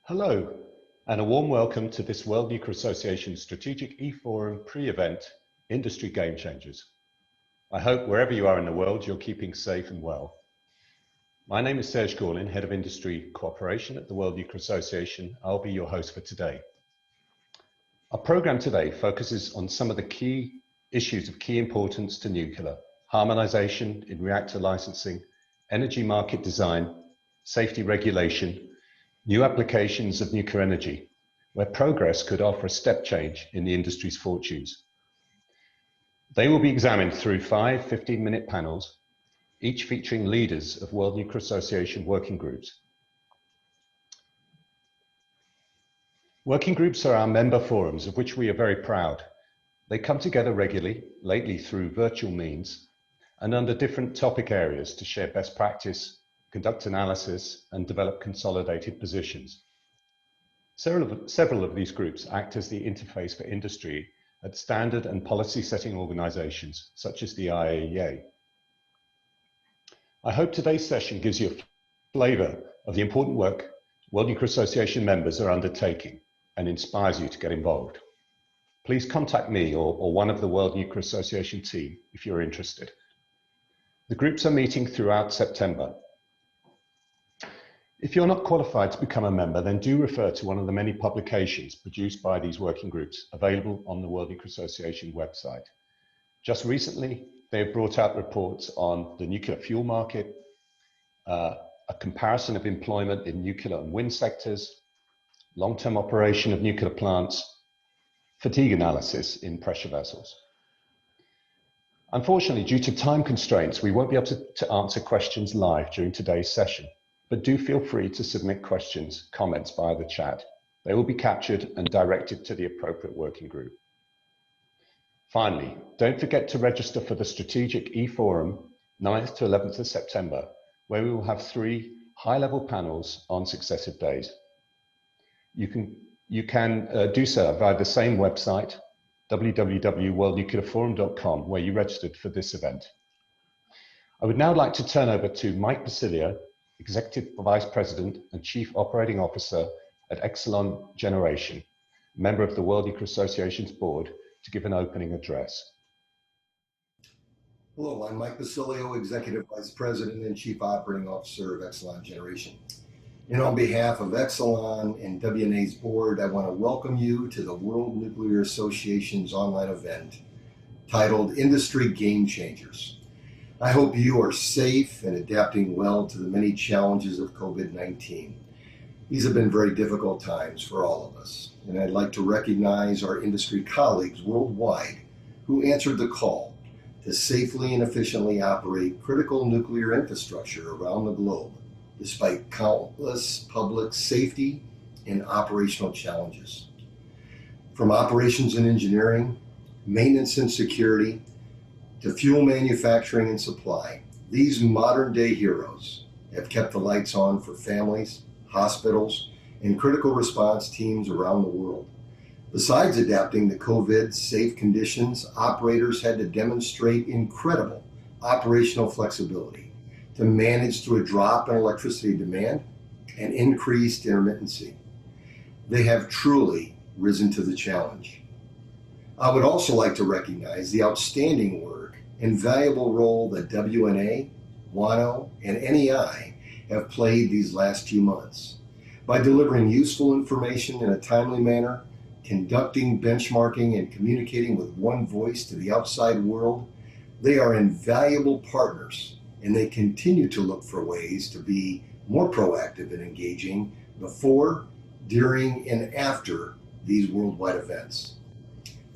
Hello, and a warm welcome to this World Nuclear Association Strategic eForum pre-event, Industry Gamechangers. I hope wherever you are in the world, you're keeping safe and well. My name is Serge, Head of Industry Cooperation at the World Nuclear Association. I'll be your host for today. Our program today focuses on some of the key issues of key importance to nuclear: harmonization in reactor licensing, energy market design, safety regulation, new applications of nuclear energy, where progress could offer a step change in the industry's fortunes. They will be examined through 5 15-minute panels, each featuring leaders of World Nuclear Association working groups. Working groups are our member forums, of which we are very proud. They come together regularly, lately through virtual means, and under different topic areas to share best practice, conduct analysis, and develop consolidated positions. Several of these groups act as the interface for industry at standard and policy setting organizations, such as the IAEA. I hope today's session gives you a flavor of the important work World Nuclear Association members are undertaking and inspires you to get involved. Please contact me or one of the World Nuclear Association team if you're interested. The groups are meeting throughout September. If you're not qualified to become a member, then do refer to one of the many publications produced by these working groups available on the World Nuclear Association website. Just recently, they have brought out reports on the nuclear fuel market, a comparison of employment in nuclear and wind sectors, long-term operation of nuclear plants, fatigue analysis in pressure vessels. Unfortunately, due to time constraints, we won't be able to answer questions live during today's session. But do feel free to submit questions, comments via the chat. They will be captured and directed to the appropriate working group. Finally, don't forget to register for the Strategic eForum 9th to 11th of September, where we will have 3 high-level panels on successive days. You can do so via the same website, www.worldnuclearforum.com, where you registered for this event. I would now like to turn over to Mike Pacilio, Executive Vice President and Chief Operating Officer at Exelon Generation, member of the World Nuclear Association's board, to give an opening address. Hello, I'm Mike Pacilio, Executive Vice President and Chief Operating Officer of Exelon Generation. And on behalf of Exelon and WNA's board, I want to welcome you to the World Nuclear Association's online event titled Industry Gamechangers. I hope you are safe and adapting well to the many challenges of COVID-19. These have been very difficult times for all of us, and I'd like to recognize our industry colleagues worldwide who answered the call to safely and efficiently operate critical nuclear infrastructure around the globe, despite countless public safety and operational challenges. From operations and engineering, maintenance and security, to fuel manufacturing and supply, these modern-day heroes have kept the lights on for families, hospitals, and critical response teams around the world. Besides adapting to COVID-safe conditions, operators had to demonstrate incredible operational flexibility to manage through a drop in electricity demand and increased intermittency. They have truly risen to the challenge. I would also like to recognize the outstanding work and valuable role that WNA, WANO, and NEI have played these last few months. By delivering useful information in a timely manner, conducting benchmarking, and communicating with one voice to the outside world, they are invaluable partners, and they continue to look for ways to be more proactive and engaging before, during, and after these worldwide events.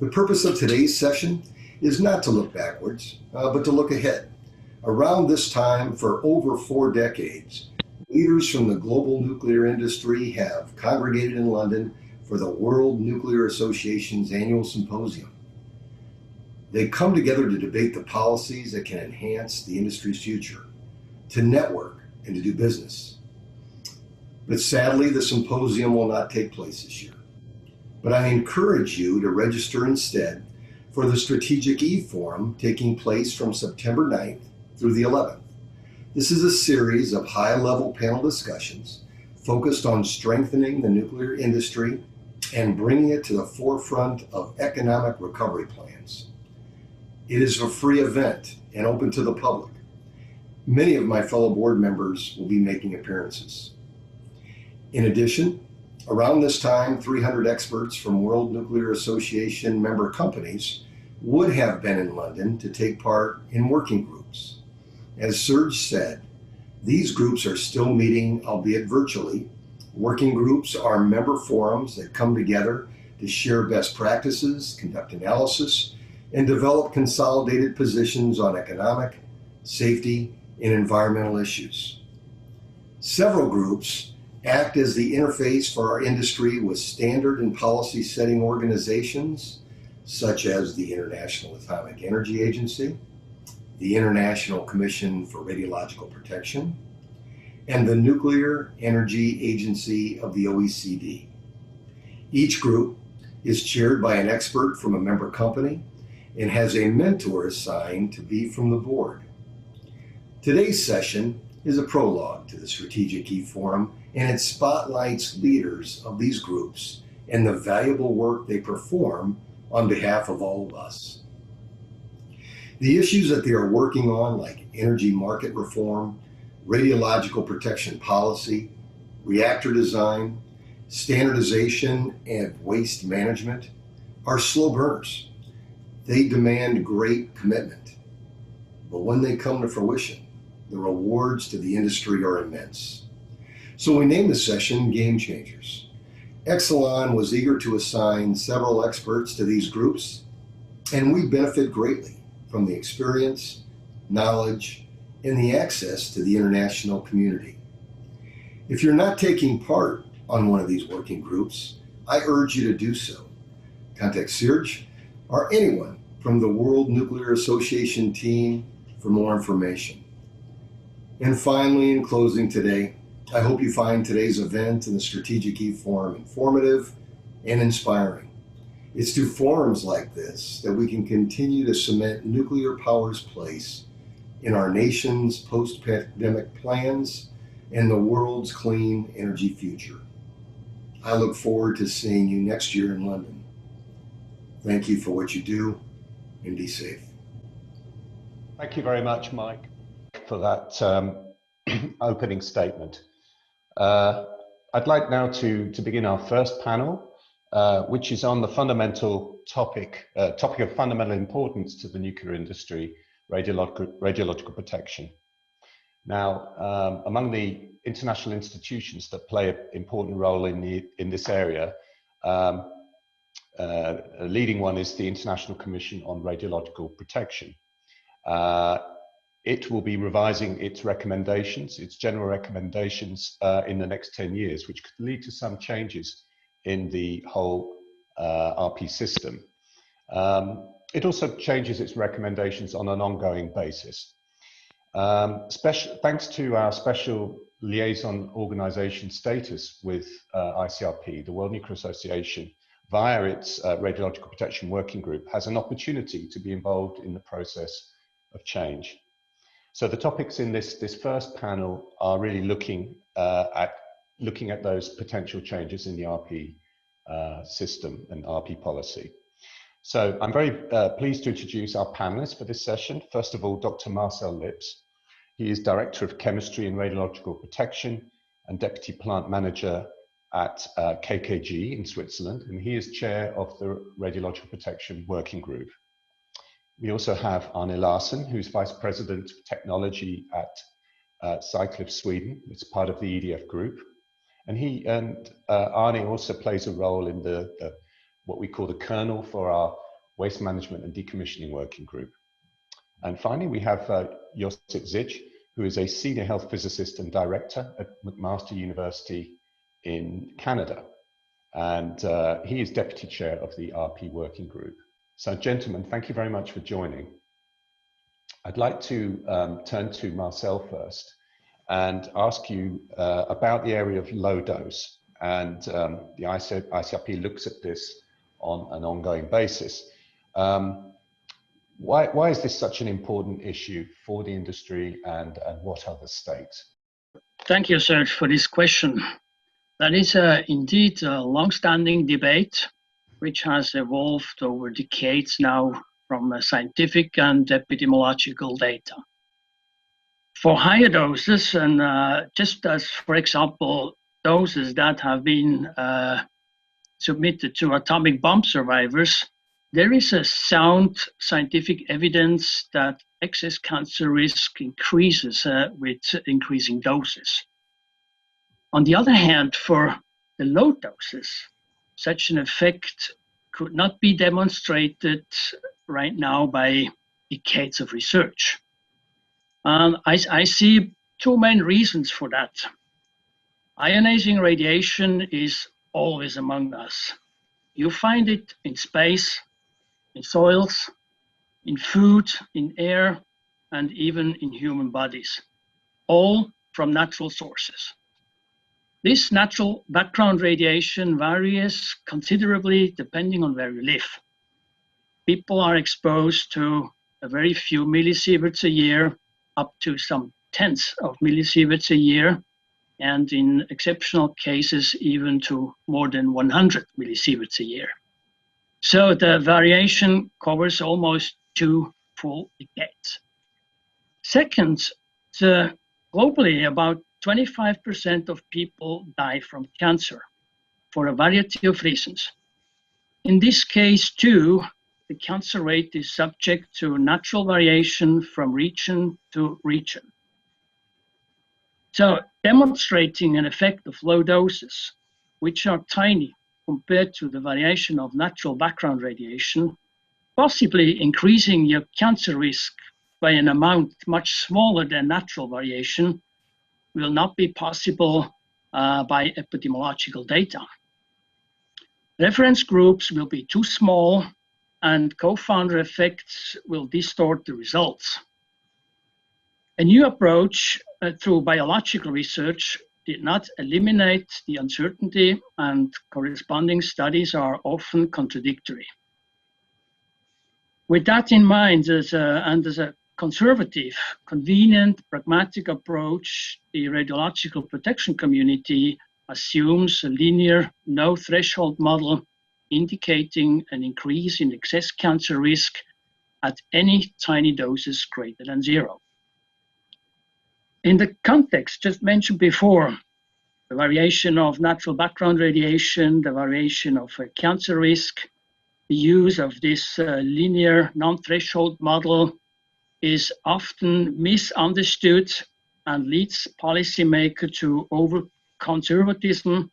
The purpose of today's session is not to look backwards, but to look ahead. Around this time, for over 4 decades, leaders from the global nuclear industry have congregated in London for the World Nuclear Association's annual symposium. They come together to debate the policies that can enhance the industry's future, to network, and to do business. But sadly, the symposium will not take place this year. But I encourage you to register instead for the Strategic eForum taking place from September 9th through the 11th. This is a series of high-level panel discussions focused on strengthening the nuclear industry and bringing it to the forefront of economic recovery plans. It is a free event and open to the public. Many of my fellow board members will be making appearances. In addition, around this time, 300 experts from World Nuclear Association member companies would have been in London to take part in working groups. As Serge said, these groups are still meeting, albeit virtually. Working groups are member forums that come together to share best practices, conduct analysis, and develop consolidated positions on economic, safety, and environmental issues. Several groups act as the interface for our industry with standard and policy setting organizations such as the International Atomic Energy Agency, the International Commission for Radiological Protection, and the Nuclear Energy Agency of the OECD. Each group is chaired by an expert from a member company and has a mentor assigned to be from the board. Today's session is a prologue to the Strategic eForum, and it spotlights leaders of these groups and the valuable work they perform on behalf of all of us. The issues that they are working on, like energy market reform, radiological protection policy, reactor design, standardization, and waste management, are slow burners. They demand great commitment, but when they come to fruition, the rewards to the industry are immense. So we named the session Game Changers. Exelon was eager to assign several experts to these groups, and we benefit greatly from the experience, knowledge, and the access to the international community. If you're not taking part on one of these working groups, I urge you to do so. Contact Serge or anyone from the World Nuclear Association team for more information. And finally, in closing today, I hope you find today's event and the Strategic eForum informative and inspiring. It's through forums like this that we can continue to cement nuclear power's place in our nation's post-pandemic plans and the world's clean energy future. I look forward to seeing you next year in London. Thank you for what you do, and be safe. Thank you very much, Mike, for that opening statement. I'd like now to begin our first panel, which is on the fundamental topic of fundamental importance to the nuclear industry, radiological protection. Now, among the international institutions that play an important role in this area, a leading one is the International Commission on Radiological Protection. It will be revising its recommendations, its general recommendations in the next 10 years, which could lead to some changes in the whole RP system. It also changes its recommendations on an ongoing basis. Thanks to our special liaison organization status with ICRP, the World Nuclear Association, via its Radiological Protection Working Group, has an opportunity to be involved in the process of change. So the topics in this first panel are really looking at those potential changes in the RP system and RP policy. So I'm very pleased to introduce our panelists for this session. First of all, Dr. Marcel Lips. He is Director of Chemistry and Radiological Protection and Deputy Plant Manager at KKG in Switzerland, and he is Chair of the Radiological Protection Working Group. We also have Arne Larsson, who's Vice President of Technology at Cycliffe, Sweden. It's part of the EDF group. And Arne also plays a role in what we call the kernel for our Waste Management and Decommissioning Working Group. And finally, we have Josip Zic, who is a Senior Health Physicist and Director at McMaster University in Canada. And he is Deputy Chair of the RP Working Group. So gentlemen, thank you very much for joining. I'd like to turn to Marcel first and ask you about the area of low dose. And the ICRP looks at this on an ongoing basis. Why is this such an important issue for the industry, and what are the stakes? Thank you, Serge, for this question. That is indeed a long-standing debate, which has evolved over decades now from scientific and epidemiological data. For higher doses, and just as, for example, doses that have been submitted to atomic bomb survivors, there is a sound scientific evidence that excess cancer risk increases with increasing doses. On the other hand, for the low doses, such an effect could not be demonstrated right now by decades of research. I see two main reasons for that. Ionizing radiation is always among us. You find it in space, in soils, in food, in air, and even in human bodies, all from natural sources. This natural background radiation varies considerably depending on where you live. People are exposed to a very few millisieverts a year, up to some tenths of millisieverts a year, and in exceptional cases, even to more than 100 millisieverts a year. So the variation covers almost 2 full decades. Second, globally, about 25% of people die from cancer for a variety of reasons. In this case, too, the cancer rate is subject to natural variation from region to region. So demonstrating an effect of low doses, which are tiny compared to the variation of natural background radiation, possibly increasing your cancer risk by an amount much smaller than natural variation, will not be possible by epidemiological data. Reference groups will be too small, and co-founder effects will distort the results. A new approach through biological research did not eliminate the uncertainty, and corresponding studies are often contradictory. With that in mind, as a conservative, convenient, pragmatic approach, the radiological protection community assumes a linear, no threshold model indicating an increase in excess cancer risk at any tiny doses greater than 0. In the context just mentioned before, the variation of natural background radiation, the variation of cancer risk, the use of this linear non-threshold model is often misunderstood and leads policymakers to over-conservatism,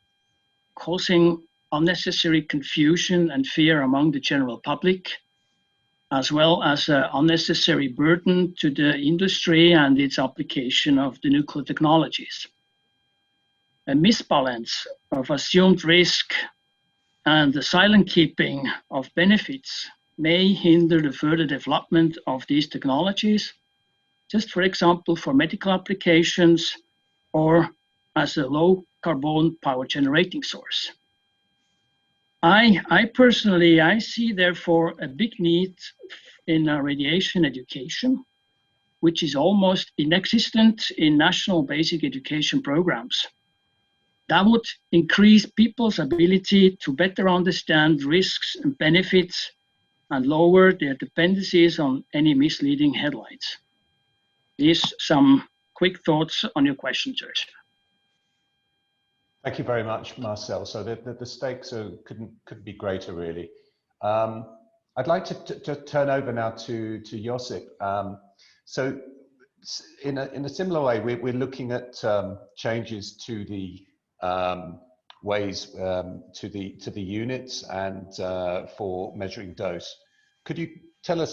causing unnecessary confusion and fear among the general public, as well as unnecessary burden to the industry and its application of the nuclear technologies. A misbalance of assumed risk and the silent keeping of benefits may hinder the further development of these technologies, just for example, for medical applications or as a low carbon power generating source. I personally see therefore a big need in radiation education, which is almost inexistent in national basic education programs. That would increase people's ability to better understand risks and benefits and lower their dependencies on any misleading headlines. These some quick thoughts on your question, Serge. Thank you very much, Marcel. So the stakes couldn't be greater, really. I'd like to turn over now to Josip. So in a similar way, we're looking at changes to the ways to the units and for measuring dose. Could you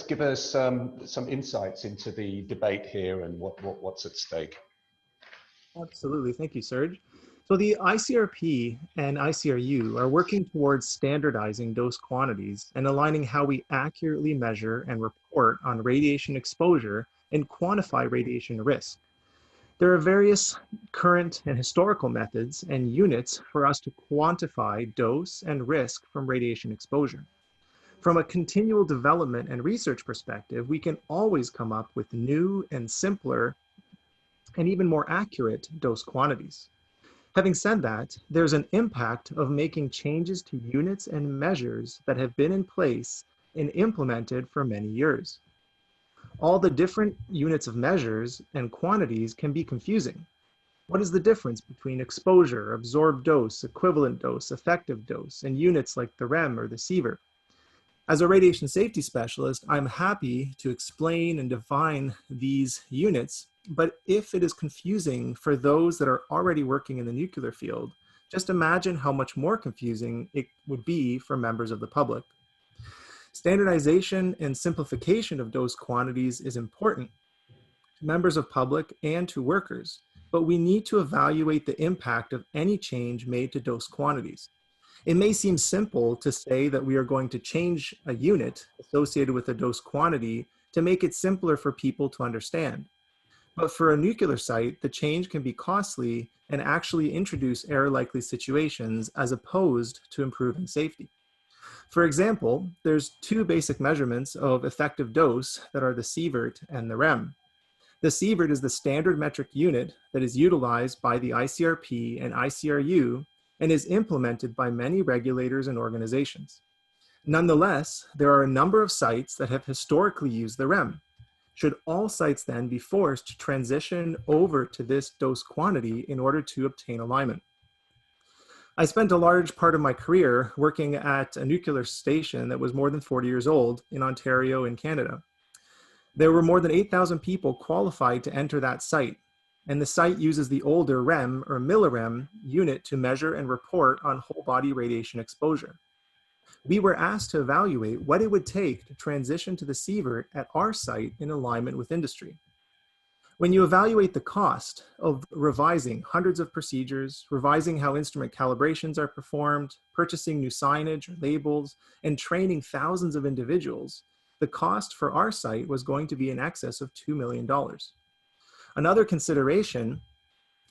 give us some insights into the debate here and what's at stake? Absolutely, thank you, Serge. So the ICRP and ICRU are working towards standardizing dose quantities and aligning how we accurately measure and report on radiation exposure and quantify radiation risk. There are various current and historical methods and units for us to quantify dose and risk from radiation exposure. From a continual development and research perspective, we can always come up with new and simpler and even more accurate dose quantities. Having said that, there's an impact of making changes to units and measures that have been in place and implemented for many years. All the different units of measures and quantities can be confusing. What is the difference between exposure, absorbed dose, equivalent dose, effective dose, and units like the REM or the Sievert? As a radiation safety specialist, I'm happy to explain and define these units, but if it is confusing for those that are already working in the nuclear field, just imagine how much more confusing it would be for members of the public. Standardization and simplification of dose quantities is important to members of public and to workers, but we need to evaluate the impact of any change made to dose quantities. It may seem simple to say that we are going to change a unit associated with a dose quantity to make it simpler for people to understand. But for a nuclear site, the change can be costly and actually introduce error-likely situations as opposed to improving safety. For example, there's two basic measurements of effective dose that are the Sievert and the REM. The Sievert is the standard metric unit that is utilized by the ICRP and ICRU and is implemented by many regulators and organizations. Nonetheless, there are a number of sites that have historically used the REM. Should all sites then be forced to transition over to this dose quantity in order to obtain alignment? I spent a large part of my career working at a nuclear station that was more than 40 years old in Ontario in Canada. There were more than 8,000 people qualified to enter that site, and the site uses the older REM or millirem unit to measure and report on whole body radiation exposure. We were asked to evaluate what it would take to transition to the Sievert at our site in alignment with industry. When you evaluate the cost of revising hundreds of procedures, revising how instrument calibrations are performed, purchasing new signage or labels, and training thousands of individuals, the cost for our site was going to be in excess of $2 million. Another consideration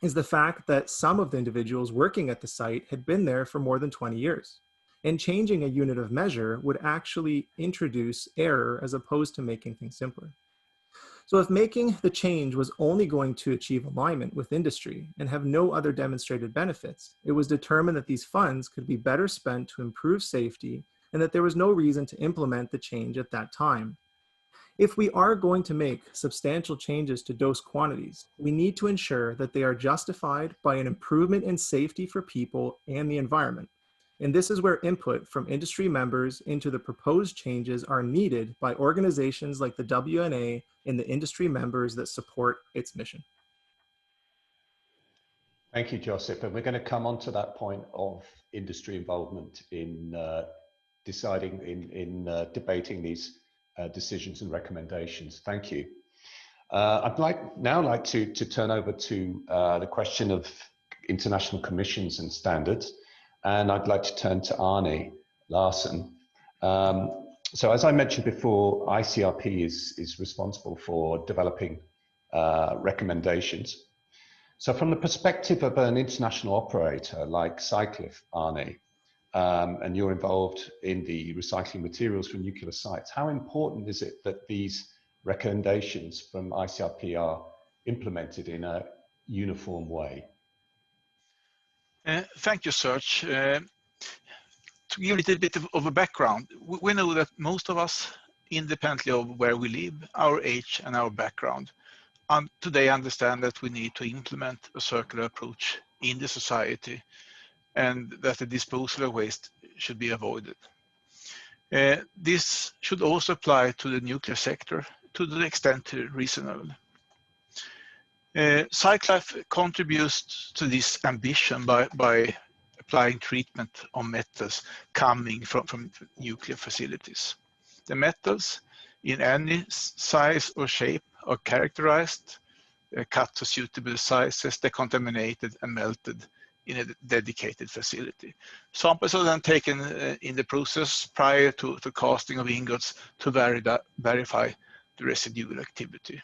is the fact that some of the individuals working at the site had been there for more than 20 years. And changing a unit of measure would actually introduce error as opposed to making things simpler. So if making the change was only going to achieve alignment with industry and have no other demonstrated benefits, it was determined that these funds could be better spent to improve safety and that there was no reason to implement the change at that time. If we are going to make substantial changes to dose quantities, we need to ensure that they are justified by an improvement in safety for people and the environment. And this is where input from industry members into the proposed changes are needed by organizations like the WNA and the industry members that support its mission. Thank you, Joseph. And we're going to come on to that point of industry involvement in debating these decisions and recommendations. Thank you. I'd now like to turn over to the question of international commissions and standards. And I'd like to turn to Arne Larsen. So as I mentioned before, ICRP is responsible for developing recommendations. So from the perspective of an international operator like Cyclif, Arne, and you're involved in the recycling materials from nuclear sites, how important is it that these recommendations from ICRP are implemented in a uniform way? Thank you, Serge. To give a little bit of a background, we know that most of us, independently of where we live, our age and our background, today understand that we need to implement a circular approach in the society and that the disposal of waste should be avoided. This should also apply to the nuclear sector to the extent reasonable. Cyclif contributes to this ambition by applying treatment on metals coming from nuclear facilities. The metals in any size or shape are characterized, cut to suitable sizes, decontaminated and melted in a dedicated facility. Samples are then taken in the process prior to casting of ingots to verify the residual activity.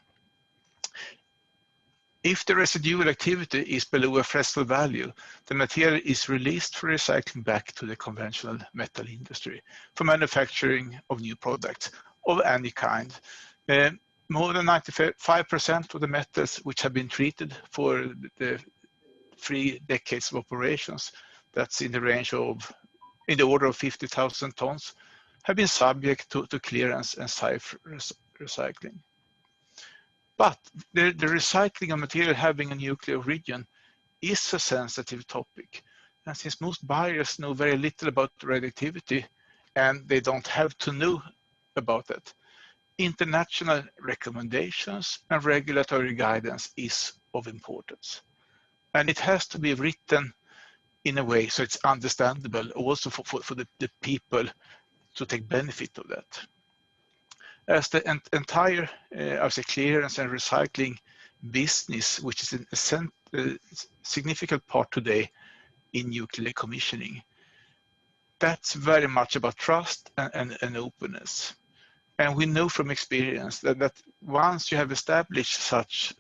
If the residual activity is below a threshold value, the material is released for recycling back to the conventional metal industry for manufacturing of new products of any kind. More than 95% of the metals which have been treated for the 3 decades of operations, that's in the order of 50,000 tons, have been subject to clearance and safe recycling. But the recycling of material having a nuclear origin is a sensitive topic. And since most buyers know very little about radioactivity and they don't have to know about that, international recommendations and regulatory guidance is of importance. And it has to be written in a way so it's understandable also for the people to take benefit of that. As the entire I would say clearance and recycling business, which is a significant part today in nuclear commissioning, that's very much about trust and openness. And we know from experience that once you have established such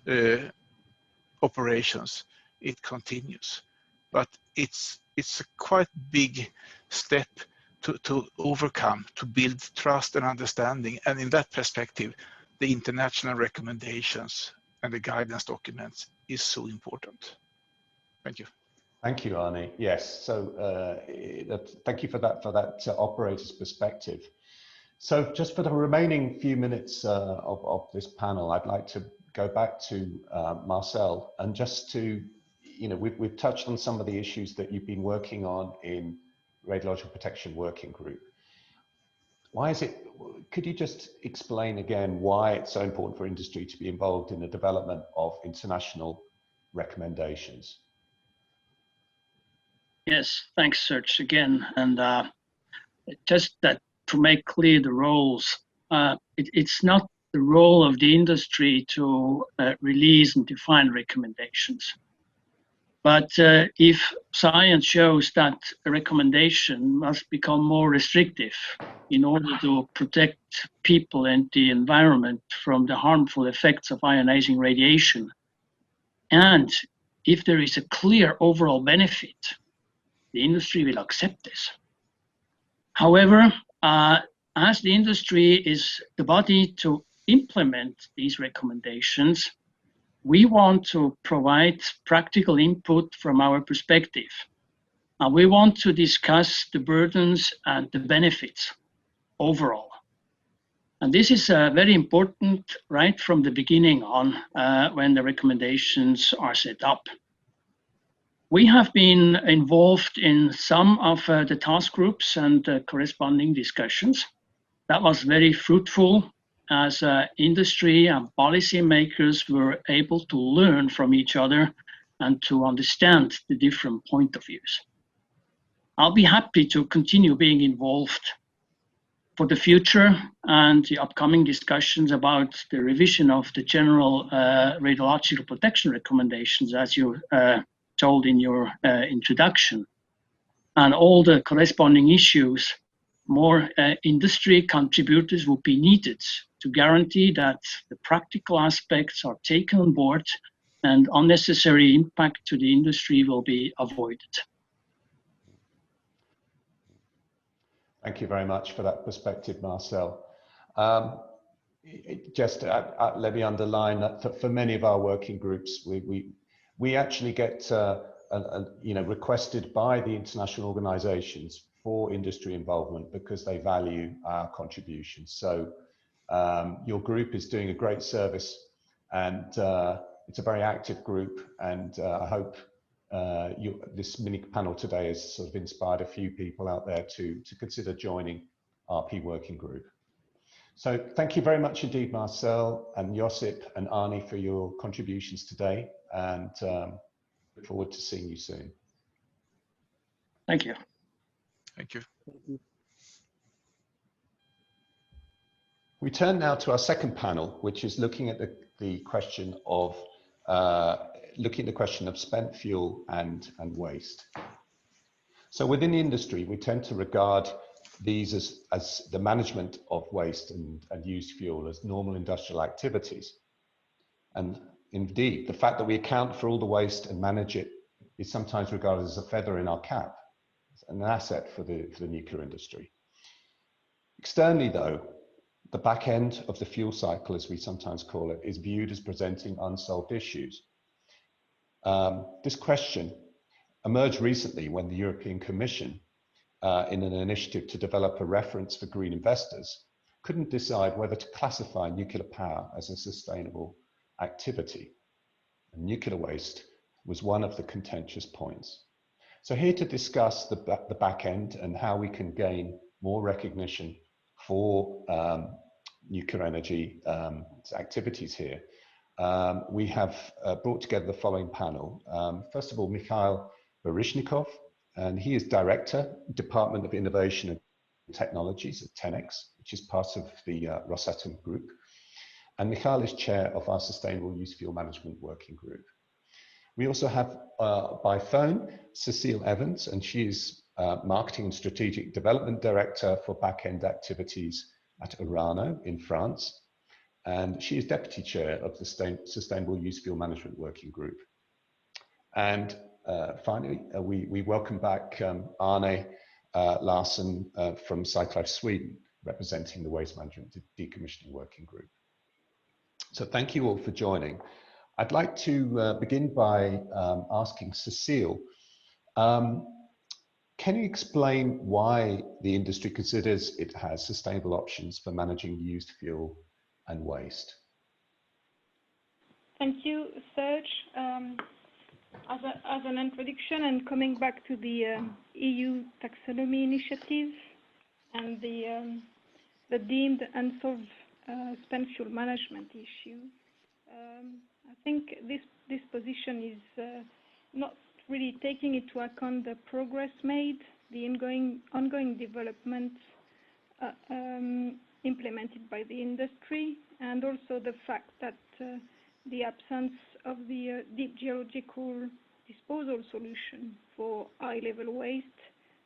operations, it continues. But it's a quite big step to overcome, to build trust and understanding. And in that perspective, the international recommendations and the guidance documents is so important. Thank you. Thank you, Arne. Yes, so thank you for that operator's perspective. So just for the remaining few minutes of this panel, I'd like to go back to Marcel, and just to, we've touched on some of the issues that you've been working on in Radiological Protection Working Group. Could you just explain again why it's so important for industry to be involved in the development of international recommendations? Yes, thanks, Serge, again. And just that to make clear the roles, it's not the role of the industry to release and define recommendations. But if science shows that a recommendation must become more restrictive in order to protect people and the environment from the harmful effects of ionizing radiation, and if there is a clear overall benefit, the industry will accept this. However, as the industry is the body to implement these recommendations, we want to provide practical input from our perspective. And we want to discuss the burdens and the benefits overall. And this is very important right from the beginning on when the recommendations are set up. We have been involved in some of the task groups and corresponding discussions. That was very fruitful, as industry and policymakers were able to learn from each other and to understand the different point of views. I'll be happy to continue being involved for the future and the upcoming discussions about the revision of the general radiological protection recommendations, as you told in your introduction, and all the corresponding issues. More industry contributors will be needed to guarantee that the practical aspects are taken on board and unnecessary impact to the industry will be avoided. Thank you very much for that perspective, Marcel. Just let me underline that for many of our working groups, we actually get requested by the international organizations for industry involvement because they value our contributions. So your group is doing a great service, and it's a very active group, and I hope this mini panel today has sort of inspired a few people out there to consider joining RP Working Group. So thank you very much indeed, Marcel and Josip and Arne, for your contributions today, and look forward to seeing you soon. Thank you. Thank you. We turn now to our second panel, which is looking at the question of spent fuel and waste. So within the industry, we tend to regard these as the management of waste and used fuel as normal industrial activities. And indeed, the fact that we account for all the waste and manage it is sometimes regarded as a feather in our cap, an asset for the nuclear industry. Externally, though, the back end of the fuel cycle, as we sometimes call it, is viewed as presenting unsolved issues. This question emerged recently when the European Commission, in an initiative to develop a reference for green investors, couldn't decide whether to classify nuclear power as a sustainable activity. And nuclear waste was one of the contentious points. So here to discuss the back end and how we can gain more recognition for nuclear energy activities here, we have brought together the following panel. First of all, Mikhail Baryshnikov, and he is Director, Department of Innovation and Technologies at TENEX, which is part of the Rosatom Group. And Mikhail is Chair of our Sustainable Use Fuel Management Working Group. We also have by phone Cecile Evans, and she is Marketing and Strategic Development Director for Back-End Activities at Orano in France. And she is Deputy Chair of the Sustainable Use Fuel Management Working Group. And finally, we welcome back Arne Larsson from Cyclife Sweden, representing the Waste Management Decommissioning Working Group. So thank you all for joining. I'd like to begin by asking Cecile, can you explain why the industry considers it has sustainable options for managing used fuel and waste? Thank you, Serge. As an introduction and coming back to the EU taxonomy initiative and the deemed unsolved spent fuel management issue, I think this position is not really taking into account the progress made, the ongoing developments implemented by the industry, and also the fact that the absence of the deep geological disposal solution for high-level waste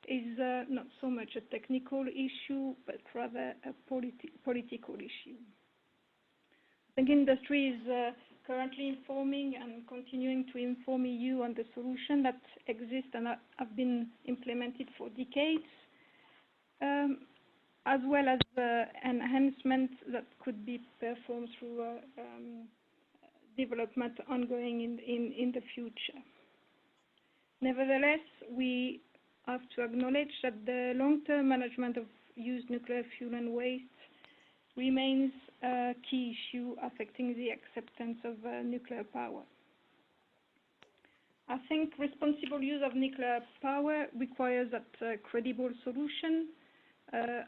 is not so much a technical issue, but rather a political issue. I think industry is currently informing and continuing to inform EU on the solution that exist and have been implemented for decades, as well as enhancements that could be performed through development ongoing in the future. Nevertheless, we have to acknowledge that the long-term management of used nuclear fuel and waste remains a key issue affecting the acceptance of nuclear power. I think responsible use of nuclear power requires that credible solutions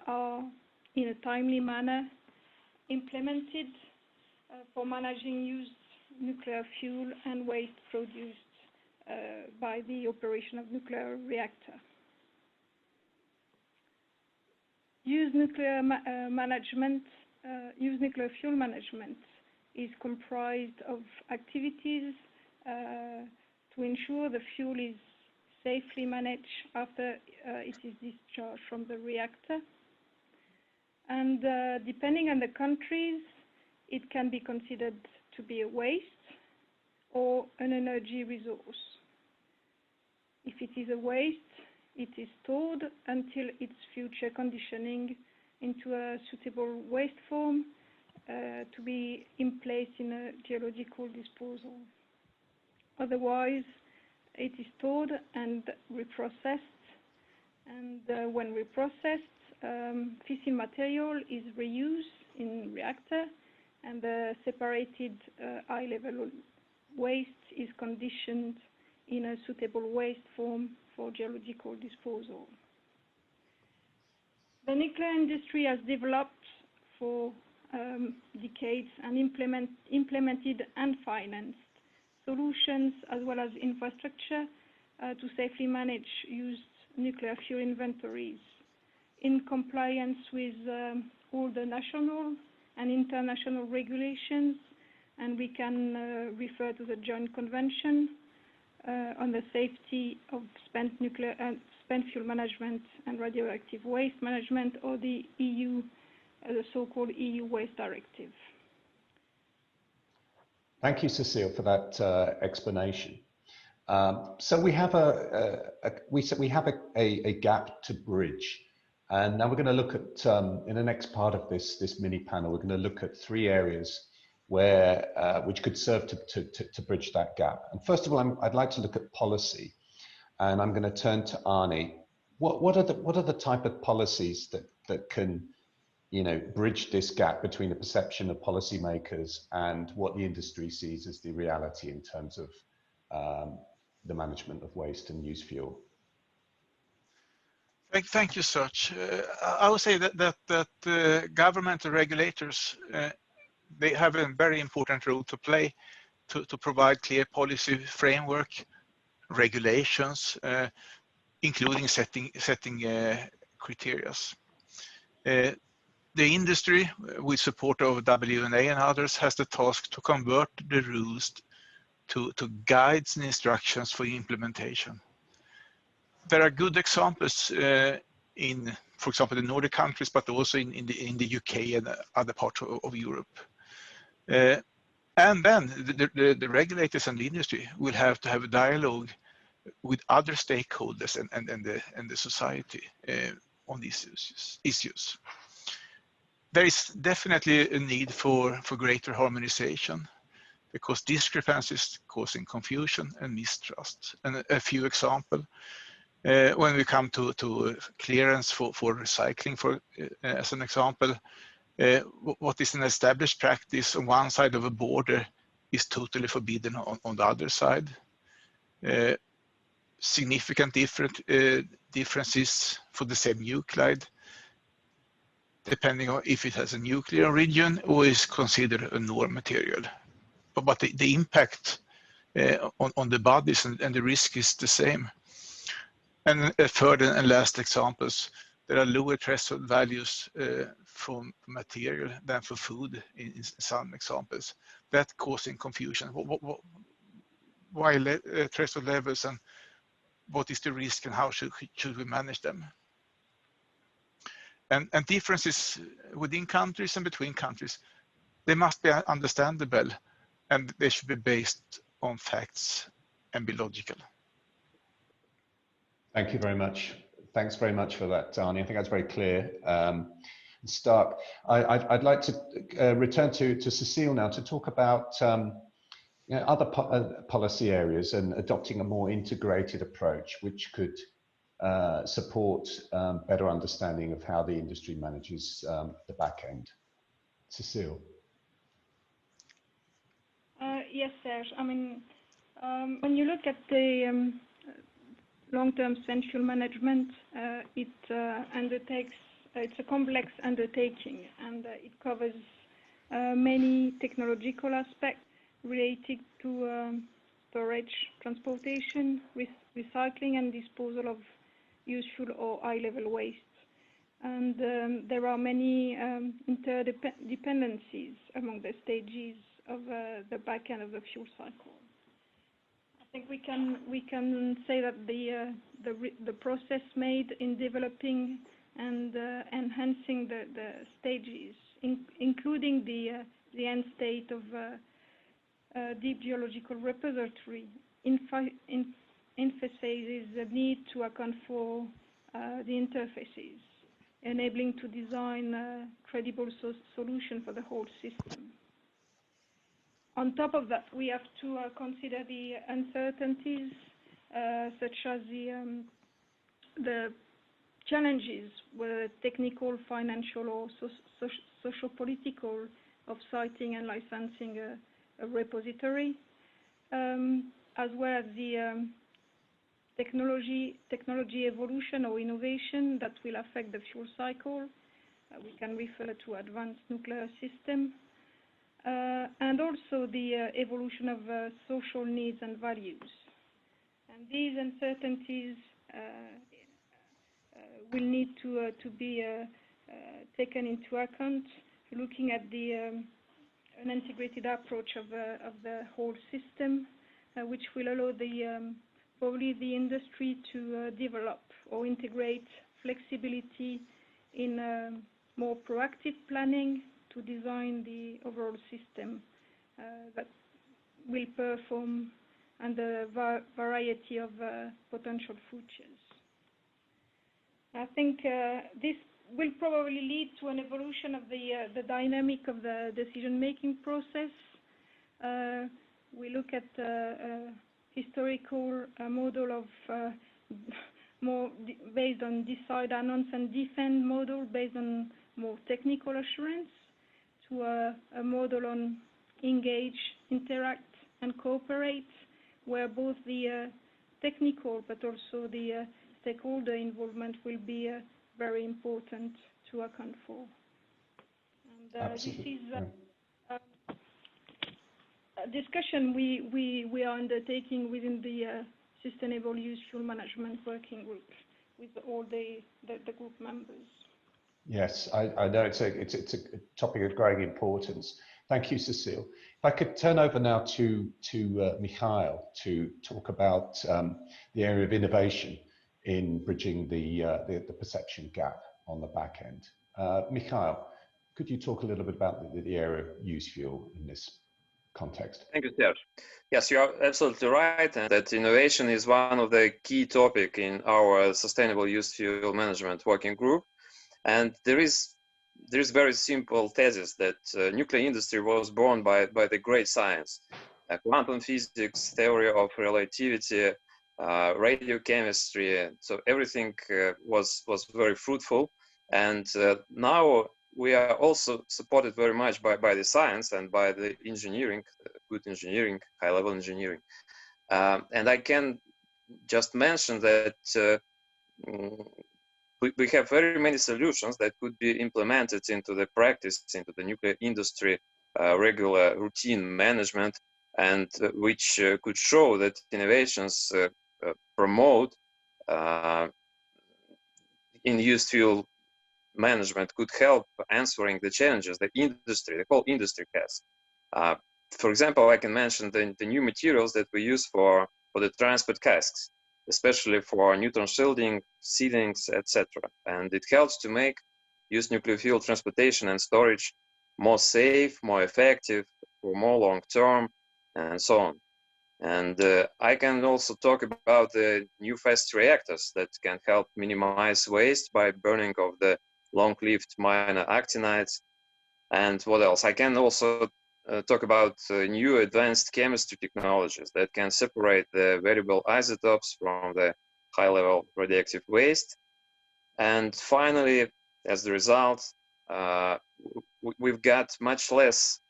are in a timely manner implemented for managing used nuclear fuel and waste produced by the operation of nuclear reactor. Used nuclear fuel management is comprised of activities to ensure the fuel is safely managed after it is discharged from the reactor. And depending on the countries, it can be considered to be a waste or an energy resource. If it is a waste, it is stored until its future conditioning into a suitable waste form to be in place in a geological disposal. Otherwise, it is stored and reprocessed, and when reprocessed, fissile material is reused in reactor, and the separated high-level waste is conditioned in a suitable waste form for geological disposal. The nuclear industry has developed for decades and implemented and financed solutions as well as infrastructure to safely manage used nuclear fuel inventories in compliance with all the national and international regulations, and we can refer to the Joint Convention on the safety of spent fuel management and radioactive waste management, or the EU, the so-called EU Waste Directive. Thank you, Cecile, for that explanation. So we have a gap to bridge, and now we're going to look at in the next part of this mini panel. We're going to look at three areas which could serve to bridge that gap. And first of all, I'd like to look at policy, and I'm going to turn to Arnie. What are the type of policies that can, you know, bridge this gap between the perception of policymakers and what the industry sees as the reality in terms of the management of waste and used fuel? Thank you, Serge. I would say that government and regulators, they have a very important role to play to provide clear policy framework, regulations, including setting criteria. The industry, with support of WNA and others, has the task to convert the rules to guides and instructions for implementation. There are good examples in, for example, the Nordic countries, but also in the UK and other parts of Europe. And then the regulators and the industry will have to have a dialogue with other stakeholders and the society on these issues. There is definitely a need for greater harmonization, because discrepancies causing confusion and mistrust. And a few examples, when we come to clearance for recycling, as an example, what is an established practice on one side of a border is totally forbidden on the other side. Significant differences for the same nuclide, depending on if it has a nuclear origin or is considered a norm material. But the impact on the bodies and the risk is the same. And a third and last examples, there are lower threshold values for material than for food in some examples. That causing confusion. Why threshold levels, and what is the risk, and how should we manage them? And differences within countries and between countries, they must be understandable, and they should be based on facts and be logical. Thank you very much. Thanks very much for that, Arnie. I think that's very clear. Stark, I'd like to return to Cecile now to talk about you know, other policy areas and adopting a more integrated approach, which could support better understanding of how the industry manages the back end. Cecile. Yes, Serge. I mean, when you look at the long-term central management, it undertakes, it's a complex undertaking, and it covers many technological aspects related to storage, transportation, recycling and disposal of useful or high-level waste. And there are many interdependencies among the stages of the back end of the fuel cycle. I think we can say that the process made in developing and enhancing the stages, including the end state of deep geological repository, emphasizes the need to account for the interfaces, enabling to design a credible solution for the whole system. On top of that, we have to consider the uncertainties, such as the challenges, whether technical, financial, or socio-political, of citing and licensing a repository, as well as the technology evolution or innovation that will affect the fuel cycle. We can refer to advanced nuclear system. And also the evolution of social needs and values. And these uncertainties will need to be taken into account, looking at an integrated approach of the whole system, which will allow probably the industry to develop or integrate flexibility in more proactive planning, to design the overall system that will perform under a variety of potential futures. I think this will probably lead to an evolution of the dynamic of the decision-making process. We look at a historical model of more based on decide, announce, and defend model based on more technical assurance, to a model on engage, interact, and cooperate, where both the technical but also the stakeholder involvement will be very important to account for. And this is a discussion we are undertaking within the Sustainable Use Fuel Management Working Group with all the group members. Yes, I know it's a topic of growing importance. Thank you, Cecile. If I could turn over now to Mikhail to talk about the area of innovation in bridging the perception gap on the back end. Mikhail, could you talk a little bit about the area of use fuel in this context? Thank you, Serge. Yes, you are absolutely right, and that innovation is one of the key topics in our Sustainable Use Fuel Management Working Group. And there is very simple thesis that nuclear industry was born by the great science, quantum physics, theory of relativity, radiochemistry. So everything was very fruitful, and now we are also supported very much by the science and by the engineering, good engineering, high-level engineering. And I can just mention that we have very many solutions that could be implemented into the practice, into the nuclear industry regular routine management, and which could show that innovations promote in used fuel management could help answering the challenges the whole industry has. For example, I can mention the new materials that we use for the transport casks, especially for neutron shielding, sealings, etc. And it helps to make used nuclear fuel transportation and storage more safe, more effective, for more long term, and so on. And I can also talk about the new fast reactors that can help minimize waste by burning of the long-lived minor actinides. And what else? I can also talk about new advanced chemistry technologies that can separate the variable isotopes from the high-level radioactive waste. And finally, as the result, we've got much less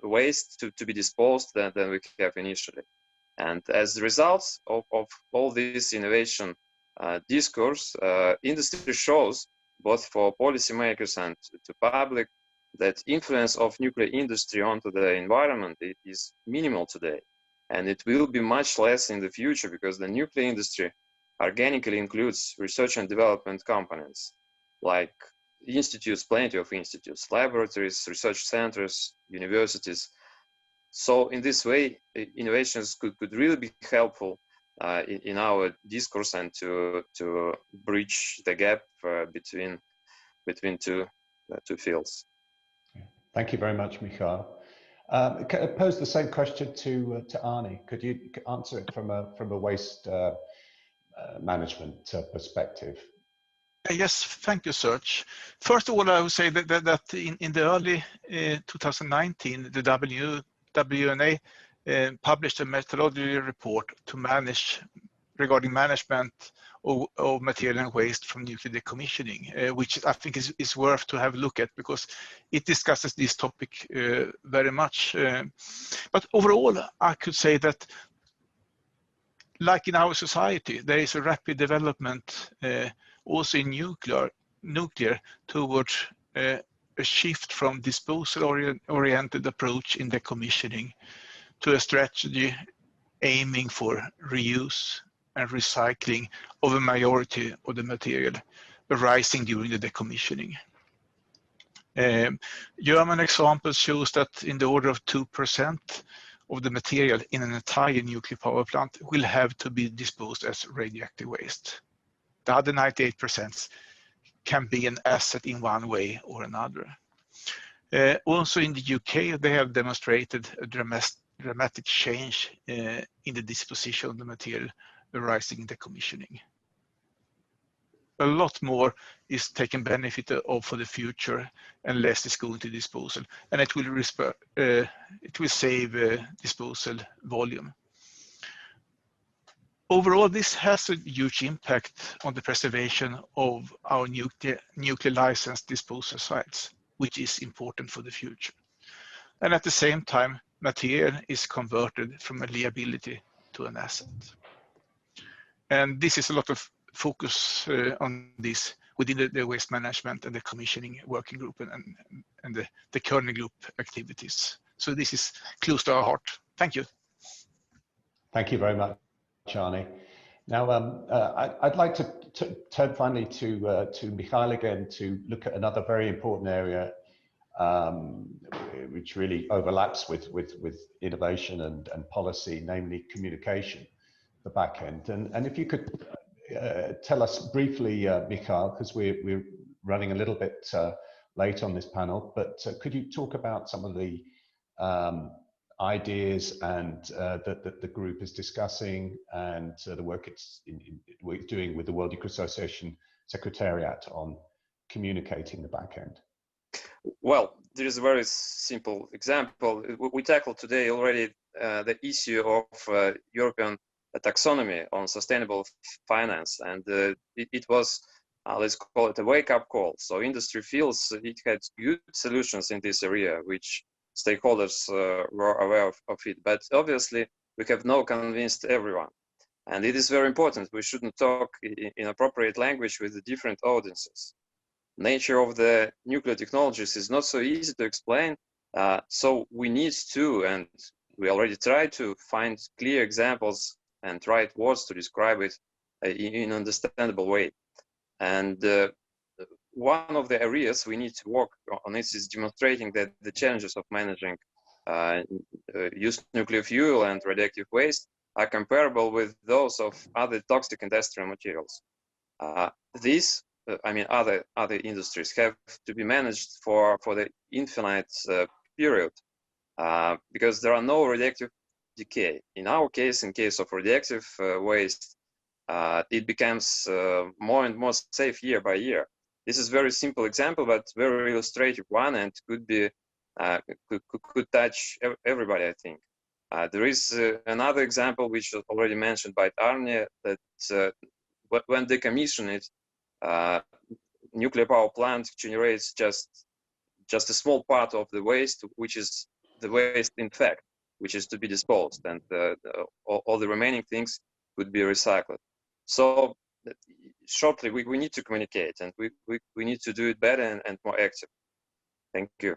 waste to be disposed than we have initially. And as the result of all this innovation discourse, industry shows, both for policymakers and to public, that influence of nuclear industry onto the environment is minimal today. And it will be much less in the future, because the nuclear industry organically includes research and development components, like institutes, plenty of institutes, laboratories, research centers, universities. So in this way, innovations could really be helpful in our discourse and to bridge the gap between two fields. Thank you very much, Mikhail. Can I pose the same question to Arne? Could you answer it from a waste management perspective? Yes, thank you, Serge. First of all, I would say that in the early 2019, the WNA published a methodology report to regarding management of material and waste from nuclear decommissioning, which I think is worth to have a look at, because it discusses this topic very much. But overall, I could say that, like in our society, there is a rapid development also in nuclear towards a shift from disposal-oriented approach in decommissioning to a strategy aiming for reuse and recycling of a majority of the material arising during the decommissioning. German example shows that in the order of 2% of the material in an entire nuclear power plant will have to be disposed as radioactive waste. The other 98% can be an asset in one way or another. Also in the UK, they have demonstrated a dramatic change in the disposition of the material arising in decommissioning. a lot more is taken benefit of for the future, and less is going to disposal, and it will save disposal volume. Overall, this has a huge impact on the preservation of our nuclear licensed disposal sites, which is important for the future. And at the same time, material is converted from a liability to an asset. And this is a lot of focus on this within the waste management and the commissioning working group and the kernel group activities. So this is close to our heart. Thank you. Thank you very much, Arne. Now, I'd like to turn finally to Michael again to look at another very important area which really overlaps with innovation and policy, namely communication, the back end. And if you could tell us briefly, Michael, because we're running a little bit late on this panel, but could you talk about some of the ideas and that the group is discussing, and the work we're doing with the World Nuclear Association Secretariat on communicating the back end? Well, there is a very simple example. We tackled today already the issue of European taxonomy on sustainable finance, and it was, let's call it a wake-up call. So industry feels it had good solutions in this area, which stakeholders were aware of it, but obviously we have not convinced everyone. And it is very important. We shouldn't talk in appropriate language with the different audiences. Nature of the nuclear technologies is not so easy to explain, so we need to, and we already tried to find clear examples and right words to describe it in an understandable way. And one of the areas we need to work on is demonstrating that the challenges of managing used nuclear fuel and radioactive waste are comparable with those of other toxic industrial materials. These, other industries have to be managed for the infinite period because there are no radioactive decay. In our case, in case of radioactive waste, it becomes more and more safe year by year. This is a very simple example, but very illustrative one, and could be could touch everybody, I think. There is another example which was already mentioned by Arne, that when decommissioned, nuclear power plant generates just a small part of the waste, which is the waste in fact, which is to be disposed, and all the remaining things could be recycled. So shortly, we need to communicate, and we need to do it better and more active. Thank you.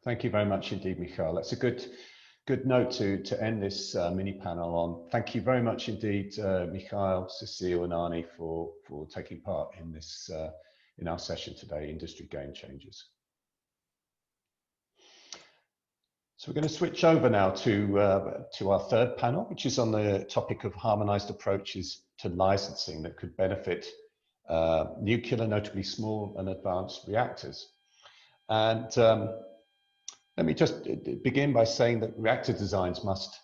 Thank you very much indeed, Michael. That's a good note to end this mini panel on. Thank you very much indeed, Michael, Cecile, and Arne for taking part in this in our session today, Industry Game Changers. So we're going to switch over now to our third panel, which is on the topic of harmonized approaches to licensing that could benefit nuclear, notably small and advanced reactors. And let me just begin by saying that reactor designs must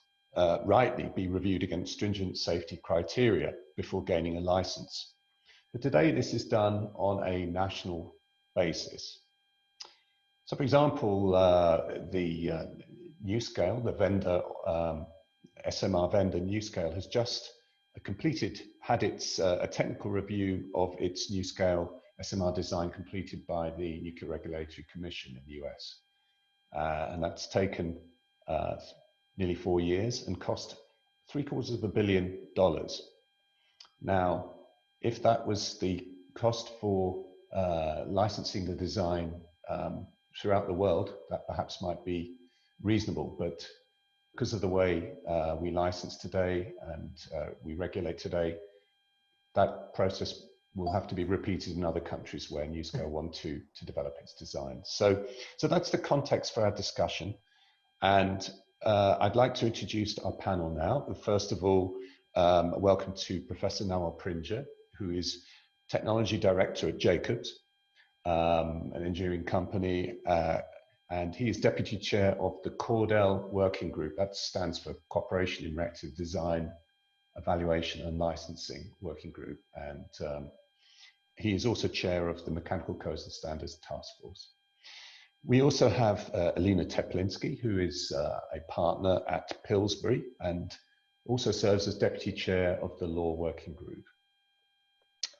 rightly be reviewed against stringent safety criteria before gaining a license. But today this is done on a national basis. So for example, the NuScale, the vendor, SMR vendor NuScale has just had its a technical review of its NuScale SMR design completed by the Nuclear Regulatory Commission in the US. And that's taken nearly 4 years and cost $750 million. Now, if that was the cost for licensing the design throughout the world, that perhaps might be reasonable, but because of the way we license today and we regulate today, that process will have to be repeated in other countries where NuScale want to develop its design. So that's the context for our discussion. And I'd like to introduce our panel now. First of all, welcome to Professor Nawal Prinja, who is Technology Director at Jacobs, an engineering company, and he is Deputy Chair of the Cordell Working Group. That stands for Cooperation in Reactor Design, Evaluation and Licensing Working Group. And he is also chair of the Mechanical Codes and Standards Task Force. We also have Alina Teplinsky, who is a partner at Pillsbury and also serves as deputy chair of the Law Working Group.